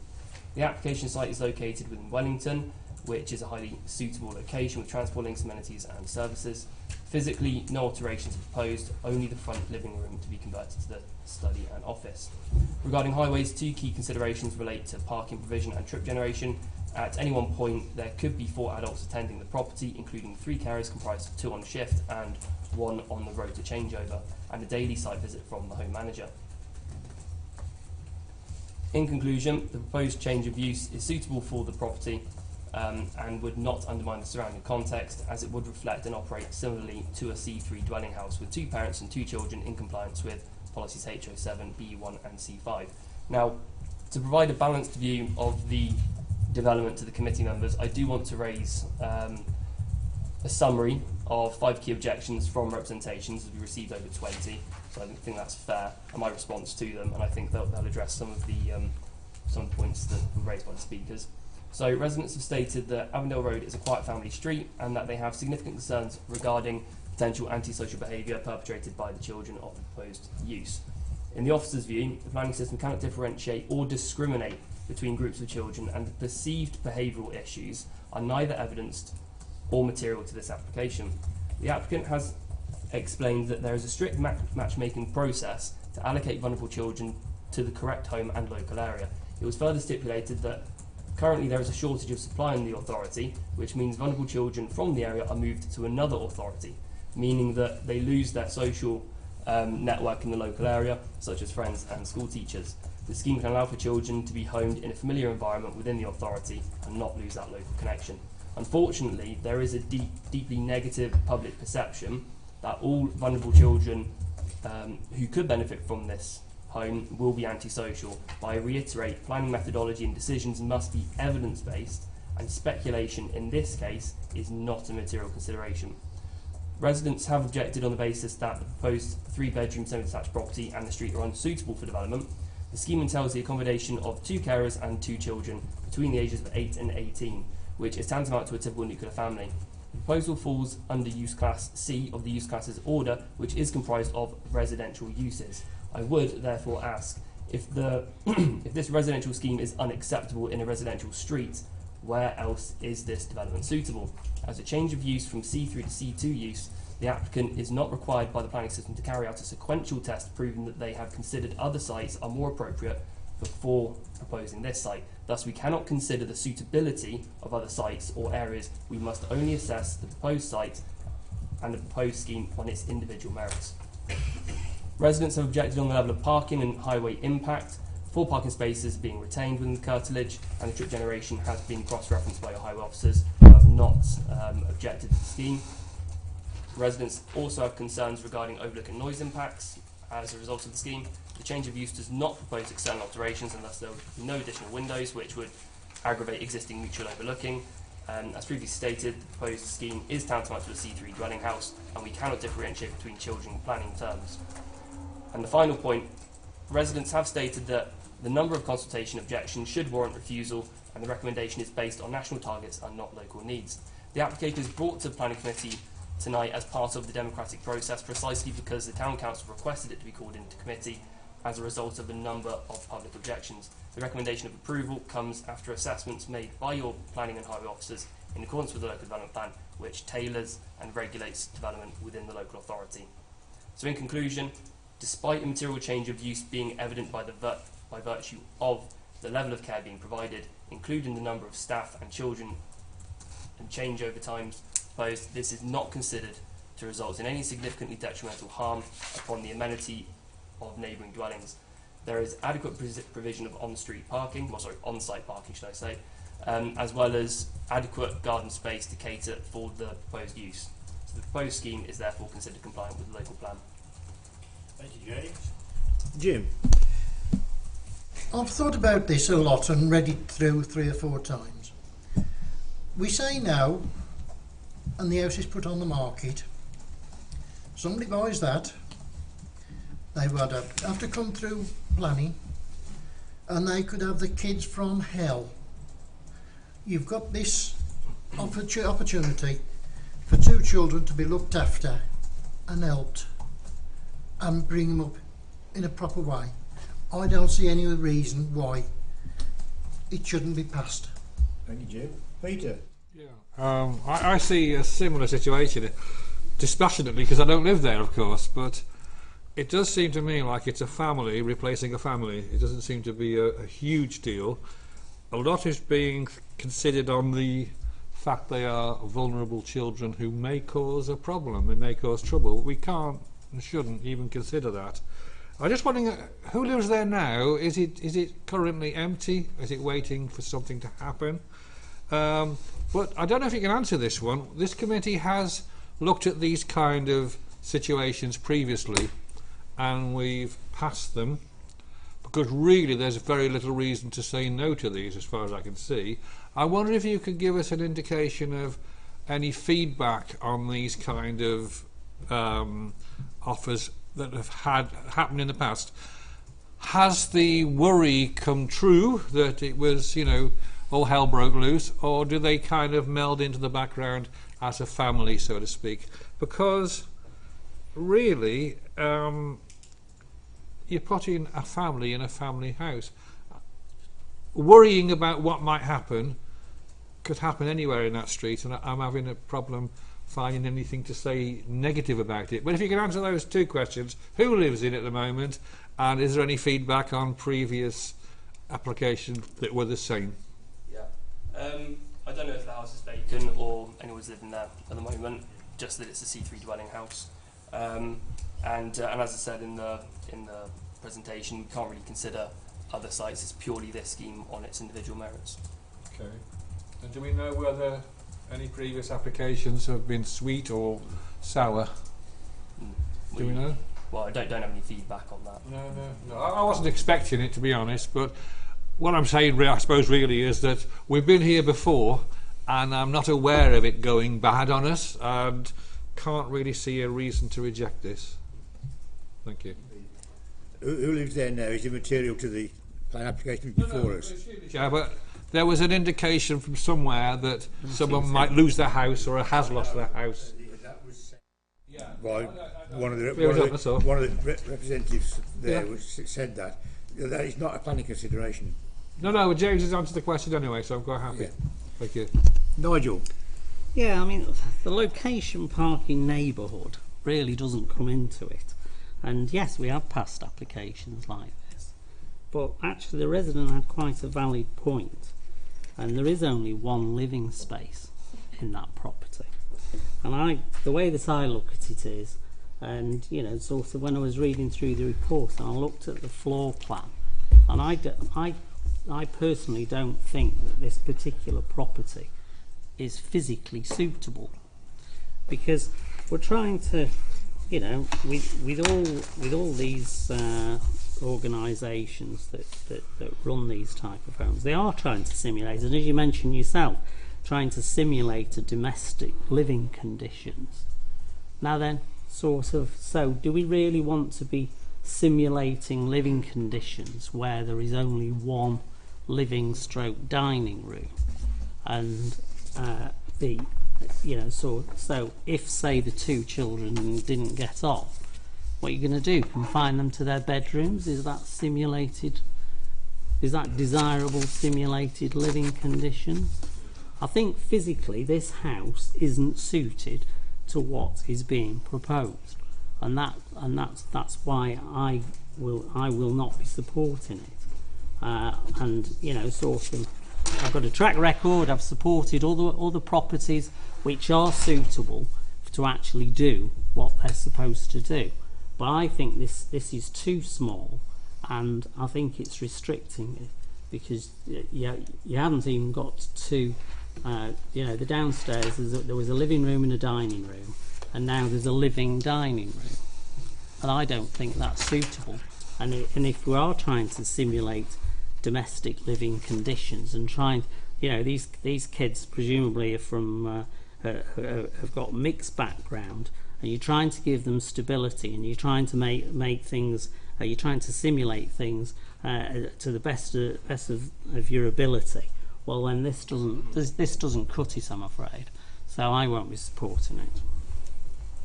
The application site is located within Wellington, which is a highly suitable location with transport links, amenities and services. Physically, no alterations are proposed, only the front living room to be converted to the study and office. Regarding highways, 2 key considerations relate to parking provision and trip generation. At any one point, there could be 4 adults attending the property, including 3 carers comprised of 2 on shift and 1 on the road to changeover, and a daily site visit from the home manager. In conclusion, the proposed change of use is suitable for the property and would not undermine the surrounding context, as it would reflect and operate similarly to a C3 dwelling house with 2 parents and 2 children in compliance with policies HO7, BE1 and C5. Now, to provide a balanced view of the development to the committee members, I do want to raise a summary of 5 key objections from representations, as we received over 20, so I think that's fair, and my response to them, and I think they'll address some of the points that were raised by the speakers. So residents have stated that Avondale Road is a quiet family street and that they have significant concerns regarding potential antisocial behaviour perpetrated by the children of the proposed use. In the officer's view, the planning system cannot differentiate or discriminate between groups of children, and the perceived behavioural issues are neither evidenced or material to this application. The applicant has explained that there is a strict matchmaking process to allocate vulnerable children to the correct home and local area. It was further stipulated that currently there is a shortage of supply in the authority, which means vulnerable children from the area are moved to another authority, meaning that they lose their social network in the local area, such as friends and school teachers. The scheme can allow for children to be homed in a familiar environment within the authority and not lose that local connection. Unfortunately, there is a deeply negative public perception that all vulnerable children who could benefit from this home will be antisocial. But I reiterate, planning methodology and decisions must be evidence-based, and speculation in this case is not a material consideration. Residents have objected on the basis that the proposed 3-bedroom semi-detached property and the street are unsuitable for development. The scheme entails the accommodation of 2 carers and 2 children between the ages of 8 and 18, which is tantamount to a typical nuclear family. The proposal falls under use class C of the use classes order, which is comprised of residential uses. I would therefore ask, if this residential scheme is unacceptable in a residential street, where else is this development suitable? As a change of use from C3 to C2 use, the applicant is not required by the planning system to carry out a sequential test proving that they have considered other sites are more appropriate before proposing this site. Thus, we cannot consider the suitability of other sites or areas. We must only assess the proposed site and the proposed scheme on its individual merits. Residents have objected on the level of parking and highway impact. 4 parking spaces being retained within the curtilage, and the trip generation has been cross-referenced by your highway officers who have not objected to the scheme. Residents also have concerns regarding overlook and noise impacts as a result of the scheme. The change of use does not propose external alterations, and thus there will be no additional windows which would aggravate existing mutual overlooking. As previously stated, the proposed scheme is tantamount to a C3 dwelling house, and we cannot differentiate between children planning terms. And the final point, residents have stated that the number of consultation objections should warrant refusal, and the recommendation is based on national targets and not local needs. The application is brought to the Planning Committee tonight as part of the democratic process precisely because the Town Council requested it to be called into committee as a result of a number of public objections. The recommendation of approval comes after assessments made by your planning and highway officers in accordance with the local development plan, which tailors and regulates development within the local authority. So in conclusion, despite a material change of use being evident by virtue of the level of care being provided, including the number of staff and children and changeover times proposed, this is not considered to result in any significantly detrimental harm upon the amenity of neighbouring dwellings. There is adequate provision of on-site parking, should I say, as well as adequate garden space to cater for the proposed use. So the proposed scheme is therefore considered compliant with the local plan. Thank you, James. Jim? I've thought about this a lot and read it through 3 or 4 times. We say no, and the house is put on the market. Somebody buys that, they would have to come through planning, and they could have the kids from hell. You've got this opportunity for 2 children to be looked after and helped and bring them up in a proper way. I don't see any reason why it shouldn't be passed. Thank you, Jim. Peter? Yeah, I see a similar situation, dispassionately, because I don't live there, of course, but it does seem to me like it's a family replacing a family. It doesn't seem to be a huge deal. A lot is being considered on the fact they are vulnerable children who may cause a problem, they may cause trouble. We can't and shouldn't even consider that. I'm just wondering, who lives there now? Is it currently empty? Is it waiting for something to happen? But I don't know if you can answer this one. This committee has looked at these kind of situations previously, and we've passed them because really there's very little reason to say no to these as far as I can see. I wonder if you could give us an indication of any feedback on these kind of offers that have happened in the past. Has the worry come true that it was, all hell broke loose, or do they kind of meld into the background as a family, so to speak? Because really, you're putting a family in a family house. Worrying about what might happen could happen anywhere in that street, and I'm having a problem finding anything to say negative about it. But if you can answer those 2 questions, who lives in it at the moment, and is there any feedback on previous applications that were the same? Yeah. I don't know if the house is vacant or anyone's living there at the moment, just that it's a C3 dwelling house. And as I said in the presentation, we can't really consider other sites. It's purely this scheme on its individual merits. Okay. And do we know whether any previous applications have been sweet or sour? Do we know? well, I don't have any feedback on that. No, I wasn't expecting it, to be honest, but what I'm saying, I suppose, really is that we've been here before, and I'm not aware of it going bad on us, and can't really see a reason to reject this. Thank you. Who lives there now? Is it material to the plan application before us? Yeah, but there was an indication from somewhere that someone might lose their house or has lost their house. By one of the representatives there said that. That is not a planning consideration. No, James has answered the question anyway, so I'm quite happy. Yeah. Thank you. Nigel? Yeah, I mean, the location parking neighbourhood really doesn't come into it. And yes, we have passed applications like this. But actually the resident had quite a valid point. And there is only one living space in that property. And the way that I look at it is, and you know, sort of when I was reading through the report and I looked at the floor plan, and I personally don't think that this particular property is physically suitable, because we're trying to, you know, with all these organisations that run these type of homes, they are trying to simulate, and as you mentioned yourself, trying to simulate a domestic living conditions. Now then, sort of, so do we really want to be simulating living conditions where there is only one living stroke dining room? And so if, say, the two children didn't get off, what are you going to do? Confine them to their bedrooms? Is that desirable simulated living conditions? I think physically this house isn't suited to what is being proposed, and that's why I will not be supporting it. And you know, sort of, I've got a track record. I've supported other properties which are suitable to actually do what they're supposed to do. But I think this is too small, and I think it's restricting it, because you haven't even got to, you know, the downstairs there was a living room and a dining room, and now there's a living dining room, and I don't think that's suitable. And if we are trying to simulate domestic living conditions and trying, you know, these kids presumably are from have got mixed background, and you're trying to give them stability, and you're trying to make things, you're trying to simulate things to the best of your ability. Well, then this doesn't cut it, I'm afraid. So I won't be supporting it.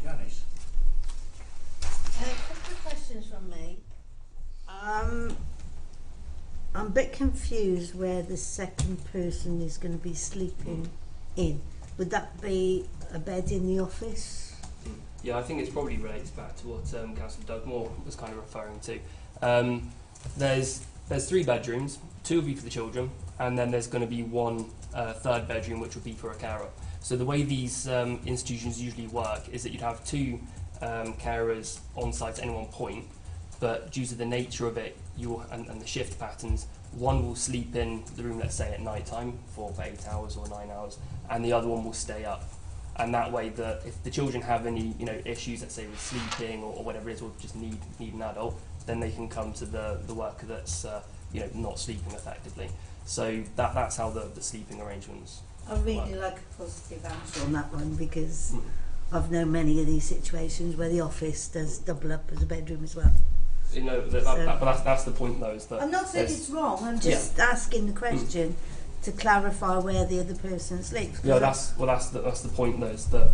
Janice? A couple of questions from me. I'm a bit confused where the second person is going to be sleeping in. Would that be a bed in the office? Yeah, I think it's probably relates back to what Councillor Doug Moore was kind of referring to. There's 3 bedrooms, 2 will be for the children, and then there's going to be one third bedroom which will be for a carer. So the way these institutions usually work is that you'd have 2 carers on site at any one point, but due to the nature of it and the shift patterns, one will sleep in the room, let's say at night time for 8 hours or 9 hours, and the other one will stay up. And that way, if the children have any issues, let's say with sleeping or whatever it is, or just need an adult, then they can come to the worker that's not sleeping effectively. So that's how the sleeping arrangements. I really like a positive answer on that one, because I've known many of these situations where the office does double up as a bedroom as well. You know, but that's the point, though. Is that I'm not saying it's wrong. I'm just asking the question to clarify where the other person sleeps. No, that's the point, though. Is that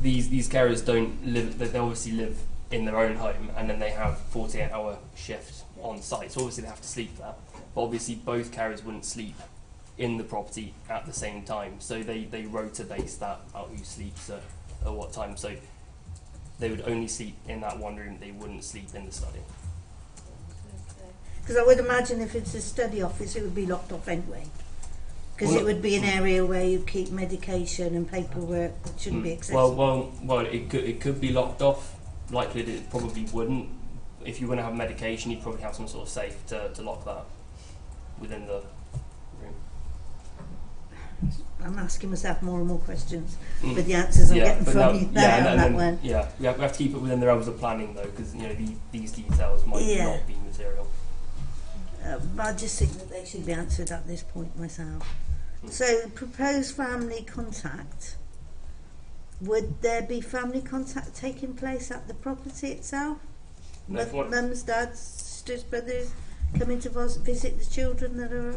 these carers don't live. They obviously live in their own home, and then they have 48-hour shift on site. So obviously they have to sleep there. But obviously both carers wouldn't sleep in the property at the same time. So they rota base that out who sleeps at what time. So they would only sleep in that one room. They wouldn't sleep in the study. Because I would imagine if it's a study office, it would be locked off anyway. Because it would be an area where you keep medication and paperwork that shouldn't be accessible. Well, it could be locked off. Likely it probably wouldn't. If you're going to have medication, you'd probably have some sort of safe to lock that within the room. I'm asking myself more and more questions with the answers I'm getting from you there on that one. Yeah, we have to keep it within the realms of planning though, because these details might not be material. I just think that they should be answered at this point myself. So, proposed family contact. Would there be family contact taking place at the property itself? Mums, dads, sisters, brothers coming to visit the children that are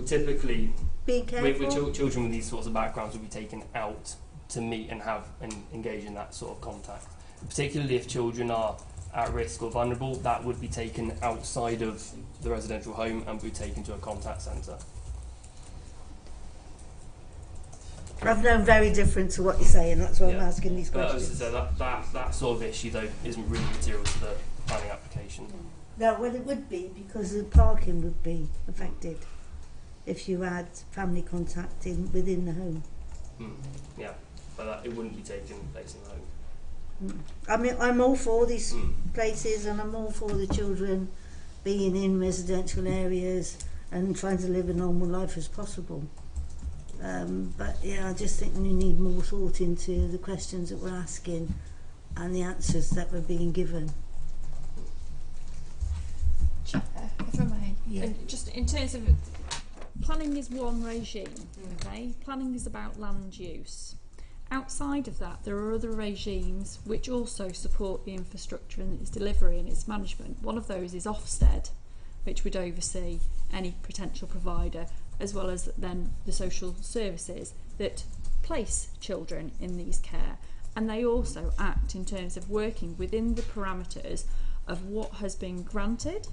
typically being cared for? Children with these sorts of backgrounds will be taken out to meet and have and engage in that sort of contact. Particularly if children are at risk or vulnerable, that would be taken outside of the residential home and be taken to a contact centre. I've known very different to what you're saying, that's why I'm asking these questions. As I say, that sort of issue though isn't really material to the planning application. No, well it would be, because the parking would be affected if you had family contact within the home. Yeah, but it wouldn't be taking place in the home. I mean, I'm all for these places, and I'm all for the children being in residential areas and trying to live a normal life as possible. But yeah, I just think we need more thought into the questions that we're asking and the answers that we're being given. Chair, if I may, and just in terms of planning is one regime, okay? Planning is about land use. Outside of that, there are other regimes which also support the infrastructure and its delivery and its management. One of those is Ofsted, which would oversee any potential provider, as well as then the social services that place children in these care. And they also act in terms of working within the parameters of what has been granted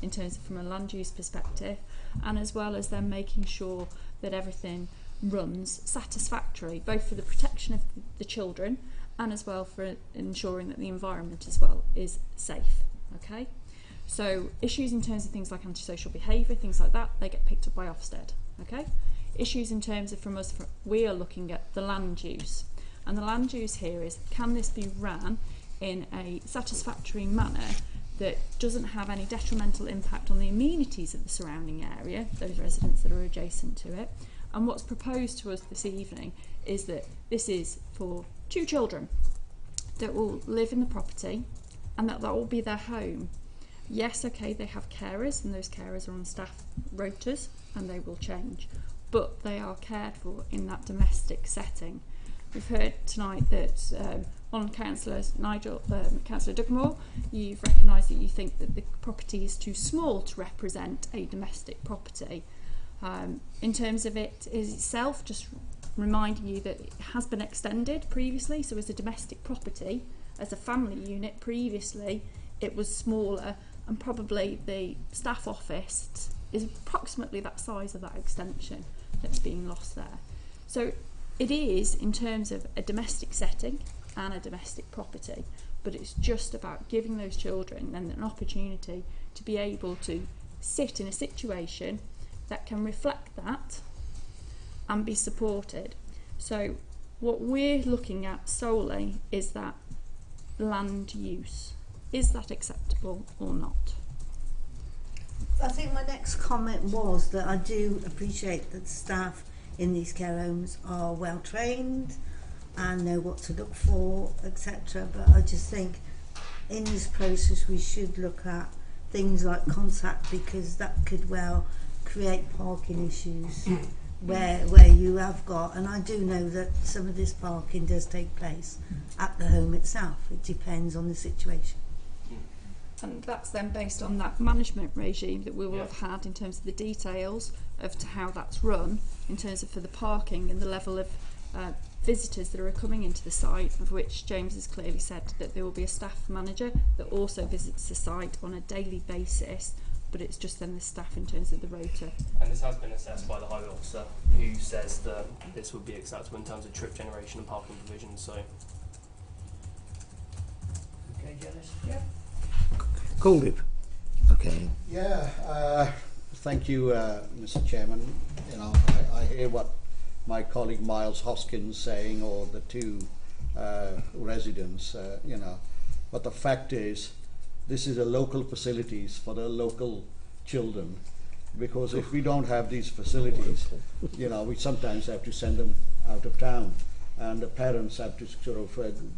in terms of from a land use perspective, and as well as then making sure that everything runs satisfactory, both for the protection of the children and as well for ensuring that the environment as well is safe. Okay, so issues in terms of things like antisocial behaviour, things like that, they get picked up by Ofsted. Okay, issues in terms of from us, we are looking at the land use, and the land use here is, can this be ran in a satisfactory manner that doesn't have any detrimental impact on the amenities of the surrounding area, those residents that are adjacent to it. And what's proposed to us this evening is that this is for 2 children that will live in the property, and that will be their home. Yes, okay, they have carers, and those carers are on staff rotas, and they will change, but they are cared for in that domestic setting. We've heard tonight that one councillor, Councillor Dugmore, you've recognised that you think that the property is too small to represent a domestic property. In terms of it itself, just reminding you that it has been extended previously, so as a domestic property, as a family unit previously, it was smaller, and probably the staff office is approximately that size of that extension that's being lost there. So it is in terms of a domestic setting and a domestic property, but it's just about giving those children then an opportunity to be able to sit in a situation that can reflect that and be supported. So what we're looking at solely is that land use. Is that acceptable or not? I think my next comment was that I do appreciate that staff in these care homes are well trained and know what to look for, etc. But I just think in this process we should look at things like contact, because that could well create parking issues where you have got, and I do know that some of this parking does take place at the home itself. It depends on the situation. And that's then based on that management regime that we will have had in terms of the details of to how that's run, in terms of for the parking and the level of visitors that are coming into the site, of which James has clearly said that there will be a staff manager that also visits the site on a daily basis, but it's just then the staff in terms of the rota. And this has been assessed by the highway officer, who says that this would be acceptable in terms of trip generation and parking provisions. So, Okay, Janice? Yeah. Coldip. Okay. Yeah, thank you, Mr. Chairman. You know, I hear what my colleague Miles Hoskins saying, or the 2 residents, you know, but the fact is, this is a local facilities for the local children, because if we don't have these facilities, you know, we sometimes have to send them out of town, and the parents have to sort of,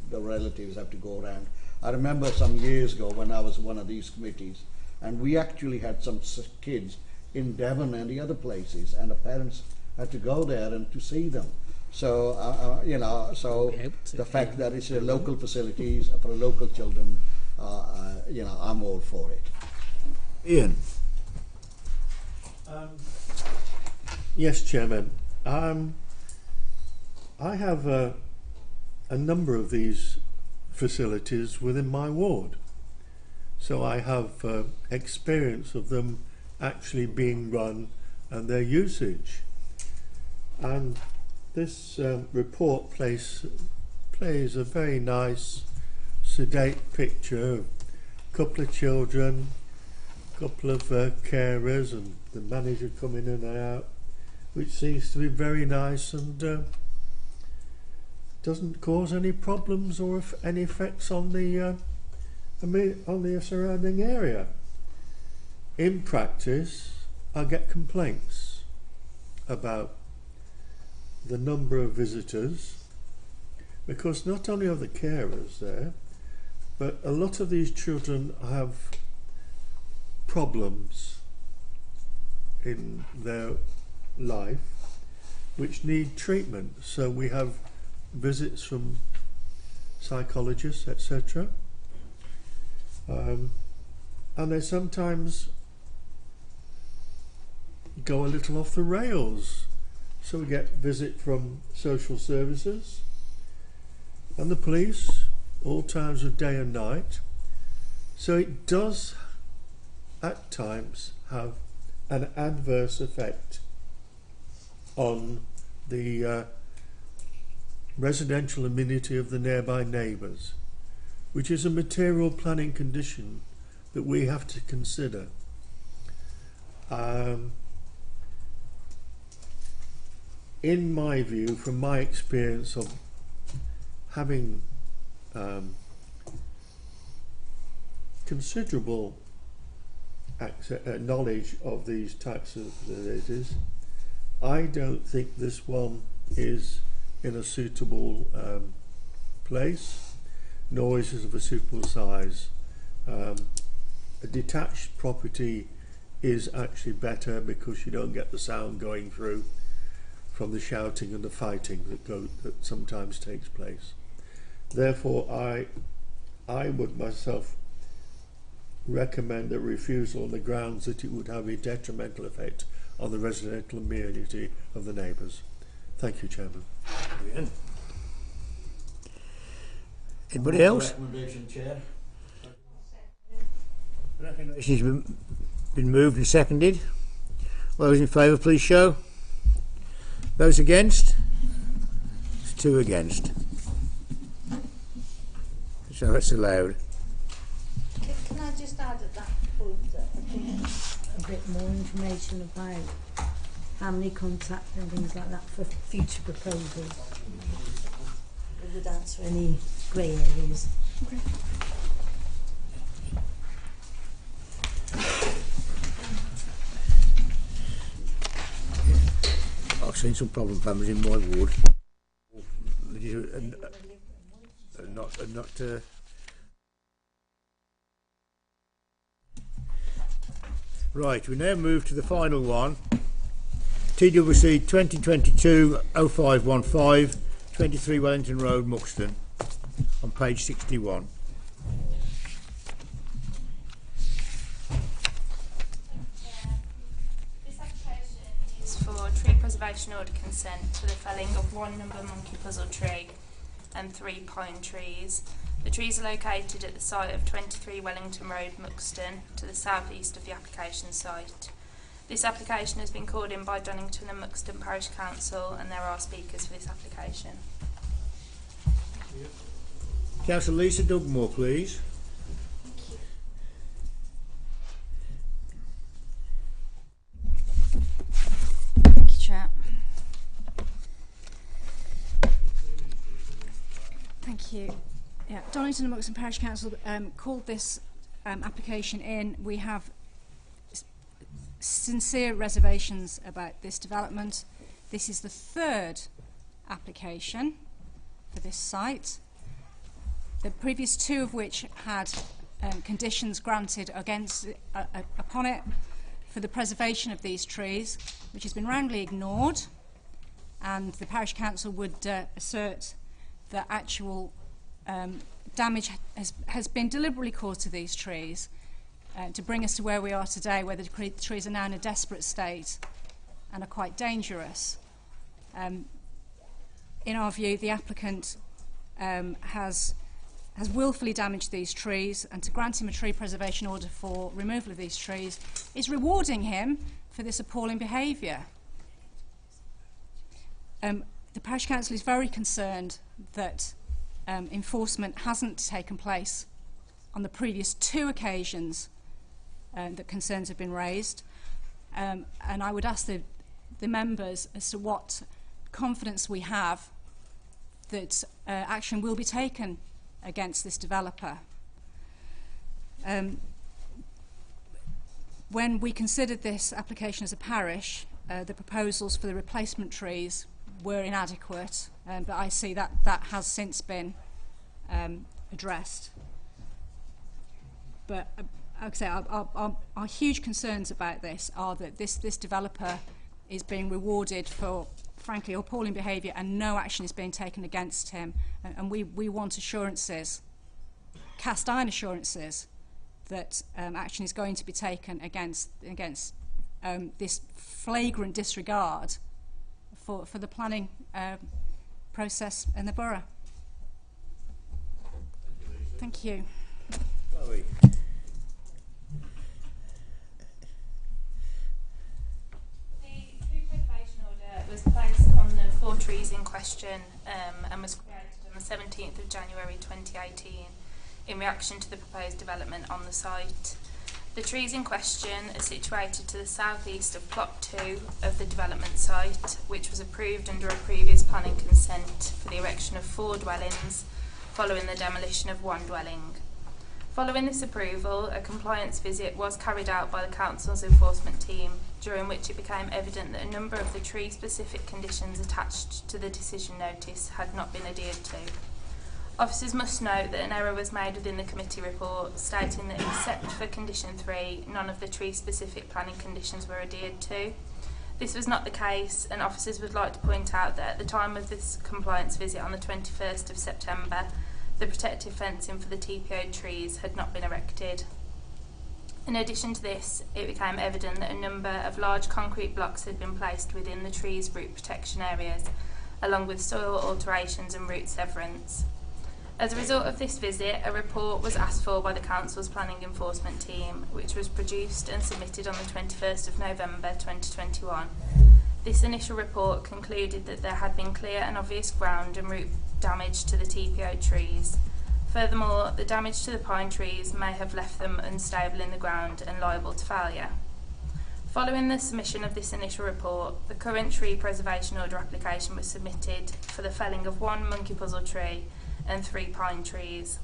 the relatives have to go around. I remember some years ago when I was one of these committees, and we actually had some kids in Devon and the other places, and the parents had to go there and to see them. So, you know, so the fact that it's a local facilities for local children, you know, I'm all for it. Ian. Yes, Chairman. I have a number of these facilities within my ward, so I have experience of them actually being run and their usage. And this report plays a very nice, sedate picture of a couple of children, a couple of carers, and the manager coming in and out, which seems to be very nice and doesn't cause any problems or any effects on the surrounding area. In practice, I get complaints about the number of visitors, because not only are the carers there, but a lot of these children have problems in their life which need treatment. So we have visits from psychologists, etc. And they sometimes go a little off the rails. So we get visit from social services and the police, all times of day and night. So it does at times have an adverse effect on the residential amenity of the nearby neighbours, which is a material planning condition that we have to consider. In my view, from my experience of having considerable knowledge of these types of facilities, I don't think this one is in a suitable place, nor is it of a suitable size. A detached property is actually better because you don't get the sound going through from the shouting and the fighting that sometimes takes place. Therefore, I would myself recommend a refusal on the grounds that it would have a detrimental effect on the residential amenity of the neighbours. Thank you, Chairman. Anybody else? Recommendation, Chair. Recommendation's been moved and seconded. Those in favour, please show. Those against? It's 2 against. So that's allowed. Can I just add at that point that I think a bit more information about how many contact and things like that for future proposals? It would answer any grey areas. Okay. I've seen some problem families in my ward. Right, we now move to the final one. TWC 2022-0515, 23 Wellington Road, Muxton, on page 61. This application is for tree preservation order consent for the felling of 1 number monkey puzzle tree and 3 pine trees. The trees are located at the site of 23 Wellington Road, Muxton, to the south-east of the application site. This application has been called in by Donington and Muxton Parish Council, and there are speakers for this application. Councillor Lisa Dugmore, please. Thank you, Chair. Thank you. Yeah, Donington and Muxton Parish Council called this application in. We have sincere reservations about this development. This is the third application for this site, the previous two of which had conditions granted upon it for the preservation of these trees, which has been roundly ignored, and the parish council would assert that actual damage has been deliberately caused to these trees to bring us to where we are today, where the trees are now in a desperate state and are quite dangerous. In our view, the applicant has willfully damaged these trees, and to grant him a tree preservation order for removal of these trees is rewarding him for this appalling behaviour. The parish council is very concerned that enforcement hasn't taken place on the previous two occasions that concerns have been raised, and I would ask the members as to what confidence we have that action will be taken against this developer. When we considered this application as a parish, the proposals for the replacement trees were inadequate, but I see that has since been addressed. But like I say, our huge concerns about this are that this developer is being rewarded for, frankly, appalling behaviour, and no action is being taken against him. And we want assurances, cast iron assurances, that action is going to be taken against this flagrant disregard for the planning process in the borough. Thank you. Chloe. Was placed on the 4 trees in question and was created on the 17th of January 2018 in reaction to the proposed development on the site. The trees in question are situated to the southeast of Plot 2 of the development site, which was approved under a previous planning consent for the erection of 4 dwellings following the demolition of 1 dwelling. Following this approval, a compliance visit was carried out by the council's enforcement team, during which it became evident that a number of the tree-specific conditions attached to the decision notice had not been adhered to. Officers must note that an error was made within the committee report, stating that except for condition 3, none of the tree-specific planning conditions were adhered to. This was not the case, and officers would like to point out that at the time of this compliance visit on the 21st of September, the protective fencing for the TPO trees had not been erected. In addition to this, it became evident that a number of large concrete blocks had been placed within the trees' root protection areas, along with soil alterations and root severance. As a result of this visit, a report was asked for by the council's planning enforcement team, which was produced and submitted on the 21st of November 2021. This initial report concluded that there had been clear and obvious ground and root damage to the TPO trees. Furthermore, the damage to the pine trees may have left them unstable in the ground and liable to failure. Following the submission of this initial report, the current tree preservation order application was submitted for the felling of 1 monkey puzzle tree and 3 pine trees.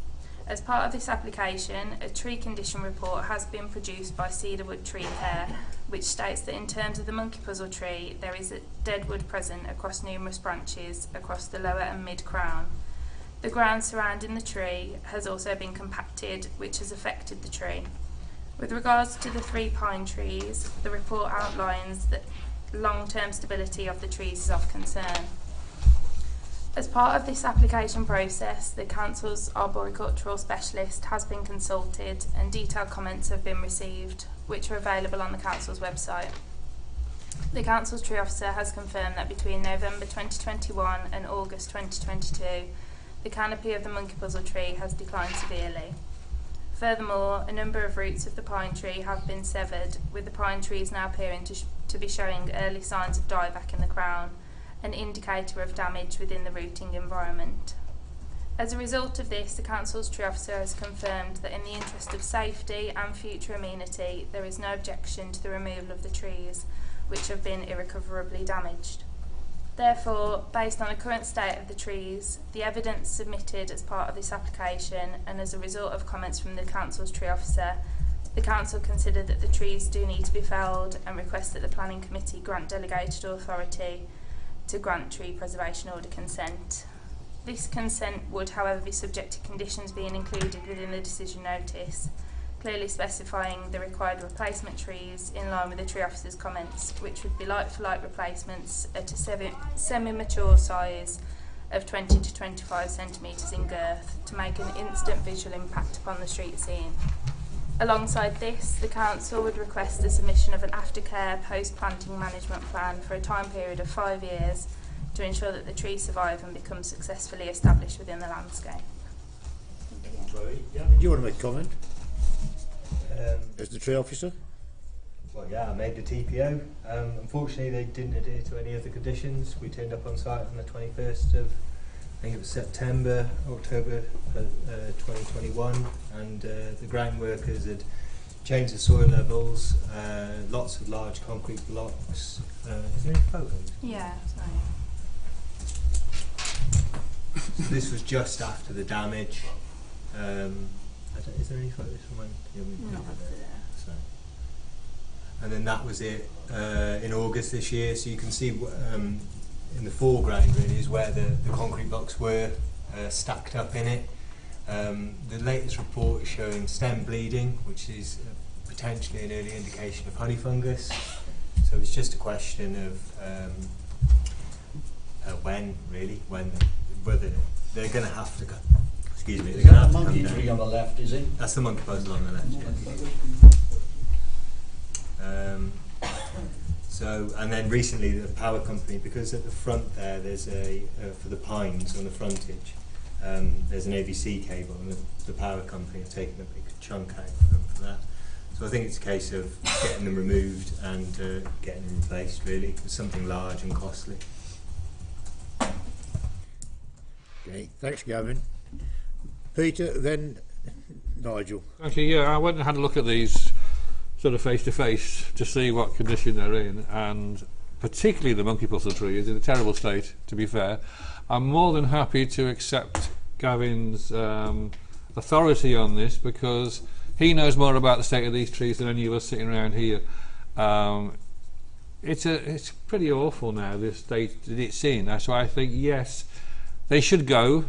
As part of this application, a tree condition report has been produced by Cedarwood Tree Care, which states that in terms of the monkey puzzle tree, there is a dead wood present across numerous branches across the lower and mid crown. The ground surrounding the tree has also been compacted, which has affected the tree. With regards to the 3 pine trees, the report outlines that long-term stability of the trees is of concern. As part of this application process, the council's arboricultural specialist has been consulted and detailed comments have been received, which are available on the council's website. The council's tree officer has confirmed that between November 2021 and August 2022, the canopy of the monkey puzzle tree has declined severely. Furthermore, a number of roots of the pine tree have been severed, with the pine trees now appearing to be showing early signs of dieback in the crown, an indicator of damage within the rooting environment. As a result of this, the council's tree officer has confirmed that in the interest of safety and future amenity, there is no objection to the removal of the trees, which have been irrecoverably damaged. Therefore, based on the current state of the trees, the evidence submitted as part of this application, and as a result of comments from the council's tree officer, The council considered that the trees do need to be felled and request that the planning committee grant delegated authority to grant tree preservation order consent. This consent would, however, be subject to conditions being included within the decision notice, clearly specifying the required replacement trees in line with the tree officer's comments, which would be like-for-like replacements at a semi-mature size of 20 to 25 centimetres in girth to make an instant visual impact upon the street scene. Alongside this, the council would request the submission of an aftercare post-planting management plan for a time period of 5 years to ensure that the trees survive and become successfully established within the landscape. Do you want to make a comment? As the tree officer? Well, yeah, I made the TPO. Unfortunately, they didn't adhere to any of the conditions. We turned up on site on the 21st of, I think it was October 2021, and the ground workers had changed the soil levels, lots of large concrete blocks. Is there any photos? Yeah, sorry. So this was just after the damage. Is there any photos from when? Not after that. So. And then that was it in August this year. So you can see in the foreground really is where the concrete blocks were stacked up in it. The latest report is showing stem bleeding, which is potentially an early indication of honey fungus. So it's just a question of whether they're going to have to go. Excuse me. They're going to have to monkey come tree down. on the left, is it? That's the monkey puzzle on the left. Yeah. And then recently the power company, because at the front there's a for the pines on the frontage, there's an AVC cable, and the power company have taken a big chunk out for that. So I think it's a case of getting them removed and getting them replaced. Really, it's something large and costly. Okay, thanks, Gavin. Peter, then Nigel. Thank you. Yeah, I went and had a look at these sort of face to face to see what condition they're in, and particularly the monkey puzzle tree is in a terrible state, to be fair. I'm more than happy to accept Gavin's authority on this, because he knows more about the state of these trees than any of us sitting around here. It's pretty awful now, the state that it's in. So I think, yes, they should go.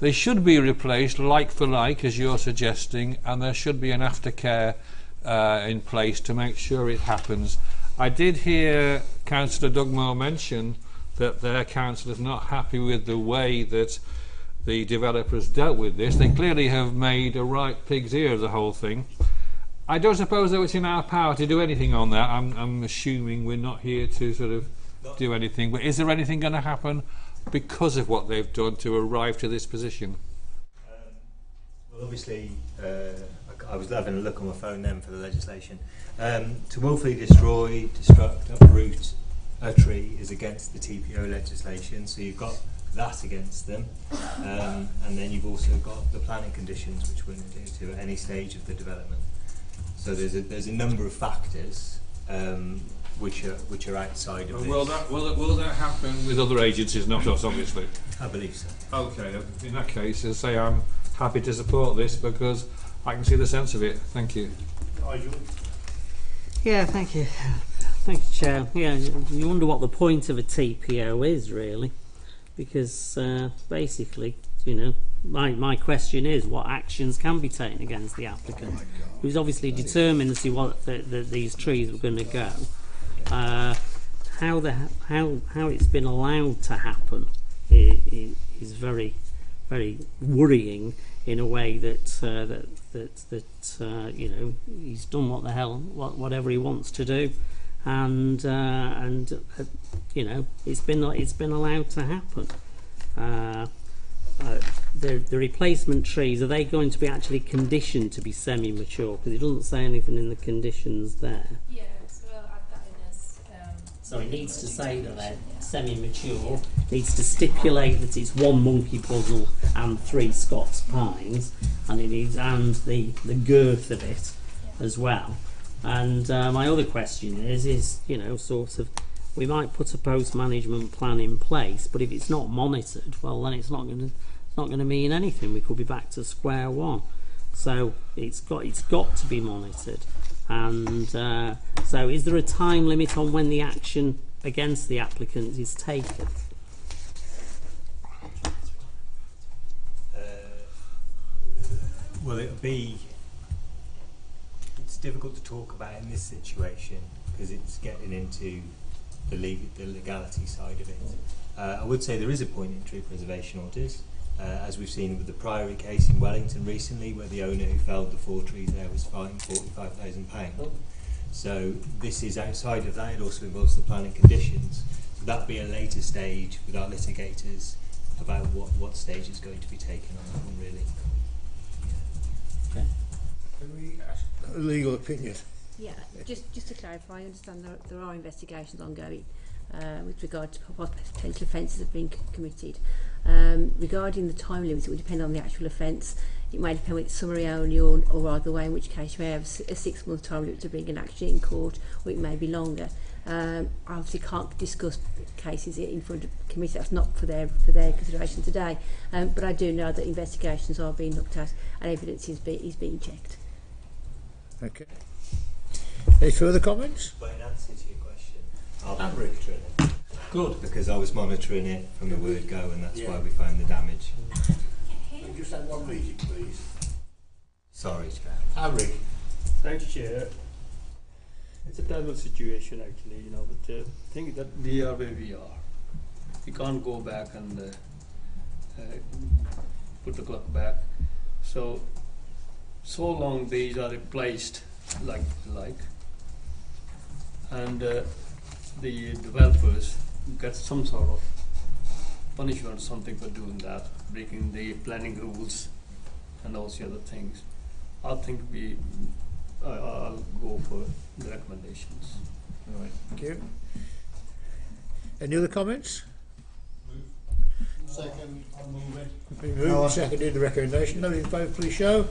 They should be replaced like for like, as you're suggesting, and there should be an aftercare in place to make sure it happens. I did hear Councillor Dugmore mention that their council is not happy with the way that the developers dealt with this. They clearly have made a right pig's ear of the whole thing. I don't suppose though it's in our power to do anything on that. I'm assuming we're not here to sort of do anything, but is there anything going to happen because of what they've done to arrive to this position? Well, obviously, I was having a look on my phone then for the legislation. To willfully destroy, destruct, uproot a tree is against the TPO legislation, so you've got that against them, and then you've also got the planning conditions which wouldn't adhere to at any stage of the development. So there's a number of factors which are outside of this. Will that happen with other agencies, not us, obviously? I believe so. Okay, in that case, as I say, I'm happy to support this because I can see the sense of it. Thank you. Yeah, thank you. Thank you, Chair. Yeah, you wonder what the point of a TPO is, really, because basically, you know, my question is, what actions can be taken against the applicant, who's obviously determined to see what these trees were going to go. How it's been allowed to happen is very, very worrying in a way that you know, he's done whatever he wants to do, and you know, it's been allowed to happen. The replacement trees, are they going to be actually conditioned to be semi-mature? Because it doesn't say anything in the conditions there. Yeah, so we'll add that in as. So it needs to say that they're semi-mature. Needs to stipulate that it's 1 monkey puzzle and 3 Scots pines, and it needs the girth of it as well. And my other question is you know, sort of, we might put a post-management plan in place, but if it's not monitored, well, then it's not going to mean anything. We could be back to square one. So it's got to be monitored. And so is there a time limit on when the action against the applicant is taken? Well, it's difficult to talk about in this situation because it's getting into the legality side of it. I would say there is a point in tree preservation orders, as we've seen with the Priory case in Wellington recently, where the owner who felled the 4 trees there was fined £45,000. So this is outside of that. It also involves the planning conditions. So that'll be a later stage with our litigators about what stage is going to be taken on that one, really. Okay. A legal opinion. Yeah, just to clarify, I understand there are investigations ongoing with regard to potential offences that have been committed. Regarding the time limits, it would depend on the actual offence. It may depend whether it's summary only or either way, in which case you may have a 6-month time limit to bring an action in court, or it may be longer. I obviously can't discuss cases in front of committee. That's not for their consideration today. But I do know that investigations are being looked at and evidence is being checked. Okay. Any further comments? But in answer to your question, I'll be monitoring it. Good. Because I was monitoring it from the word go, and that's why we found the damage. Can you just have one meeting, please? Sorry, Chair. Enrique. Thank you, Chair. It's a terrible situation, actually, but the thing is that we are where we are. We can't go back and put the clock back. So long these are replaced like, and the developers get some sort of punishment or something for doing that, breaking the planning rules and all the other things. I think I'll go for the recommendations. All right, thank you. Any other comments? Second, I'll move it. Been moved and seconded the recommendation. Those in favour, please show.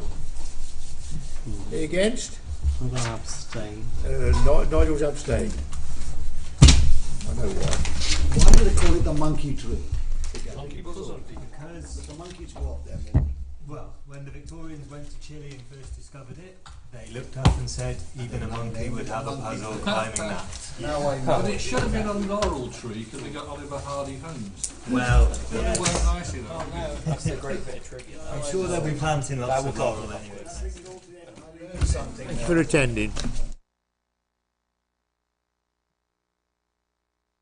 Any against? I'm going to abstain. Nigel's abstained. I know why. Why do they call it the monkey tree? Because the monkeys go up there. Well, when the Victorians went to Chile and first discovered it, they looked up and said, even a monkey would have a puzzle climbing that. But it should have been a laurel tree because we got Oliver Hardy homes. Well, they weren't nice enough. Oh, no. That's a great bit of trivia. I'm sure they'll be planting lots of laurel anyway. Thanks for attending.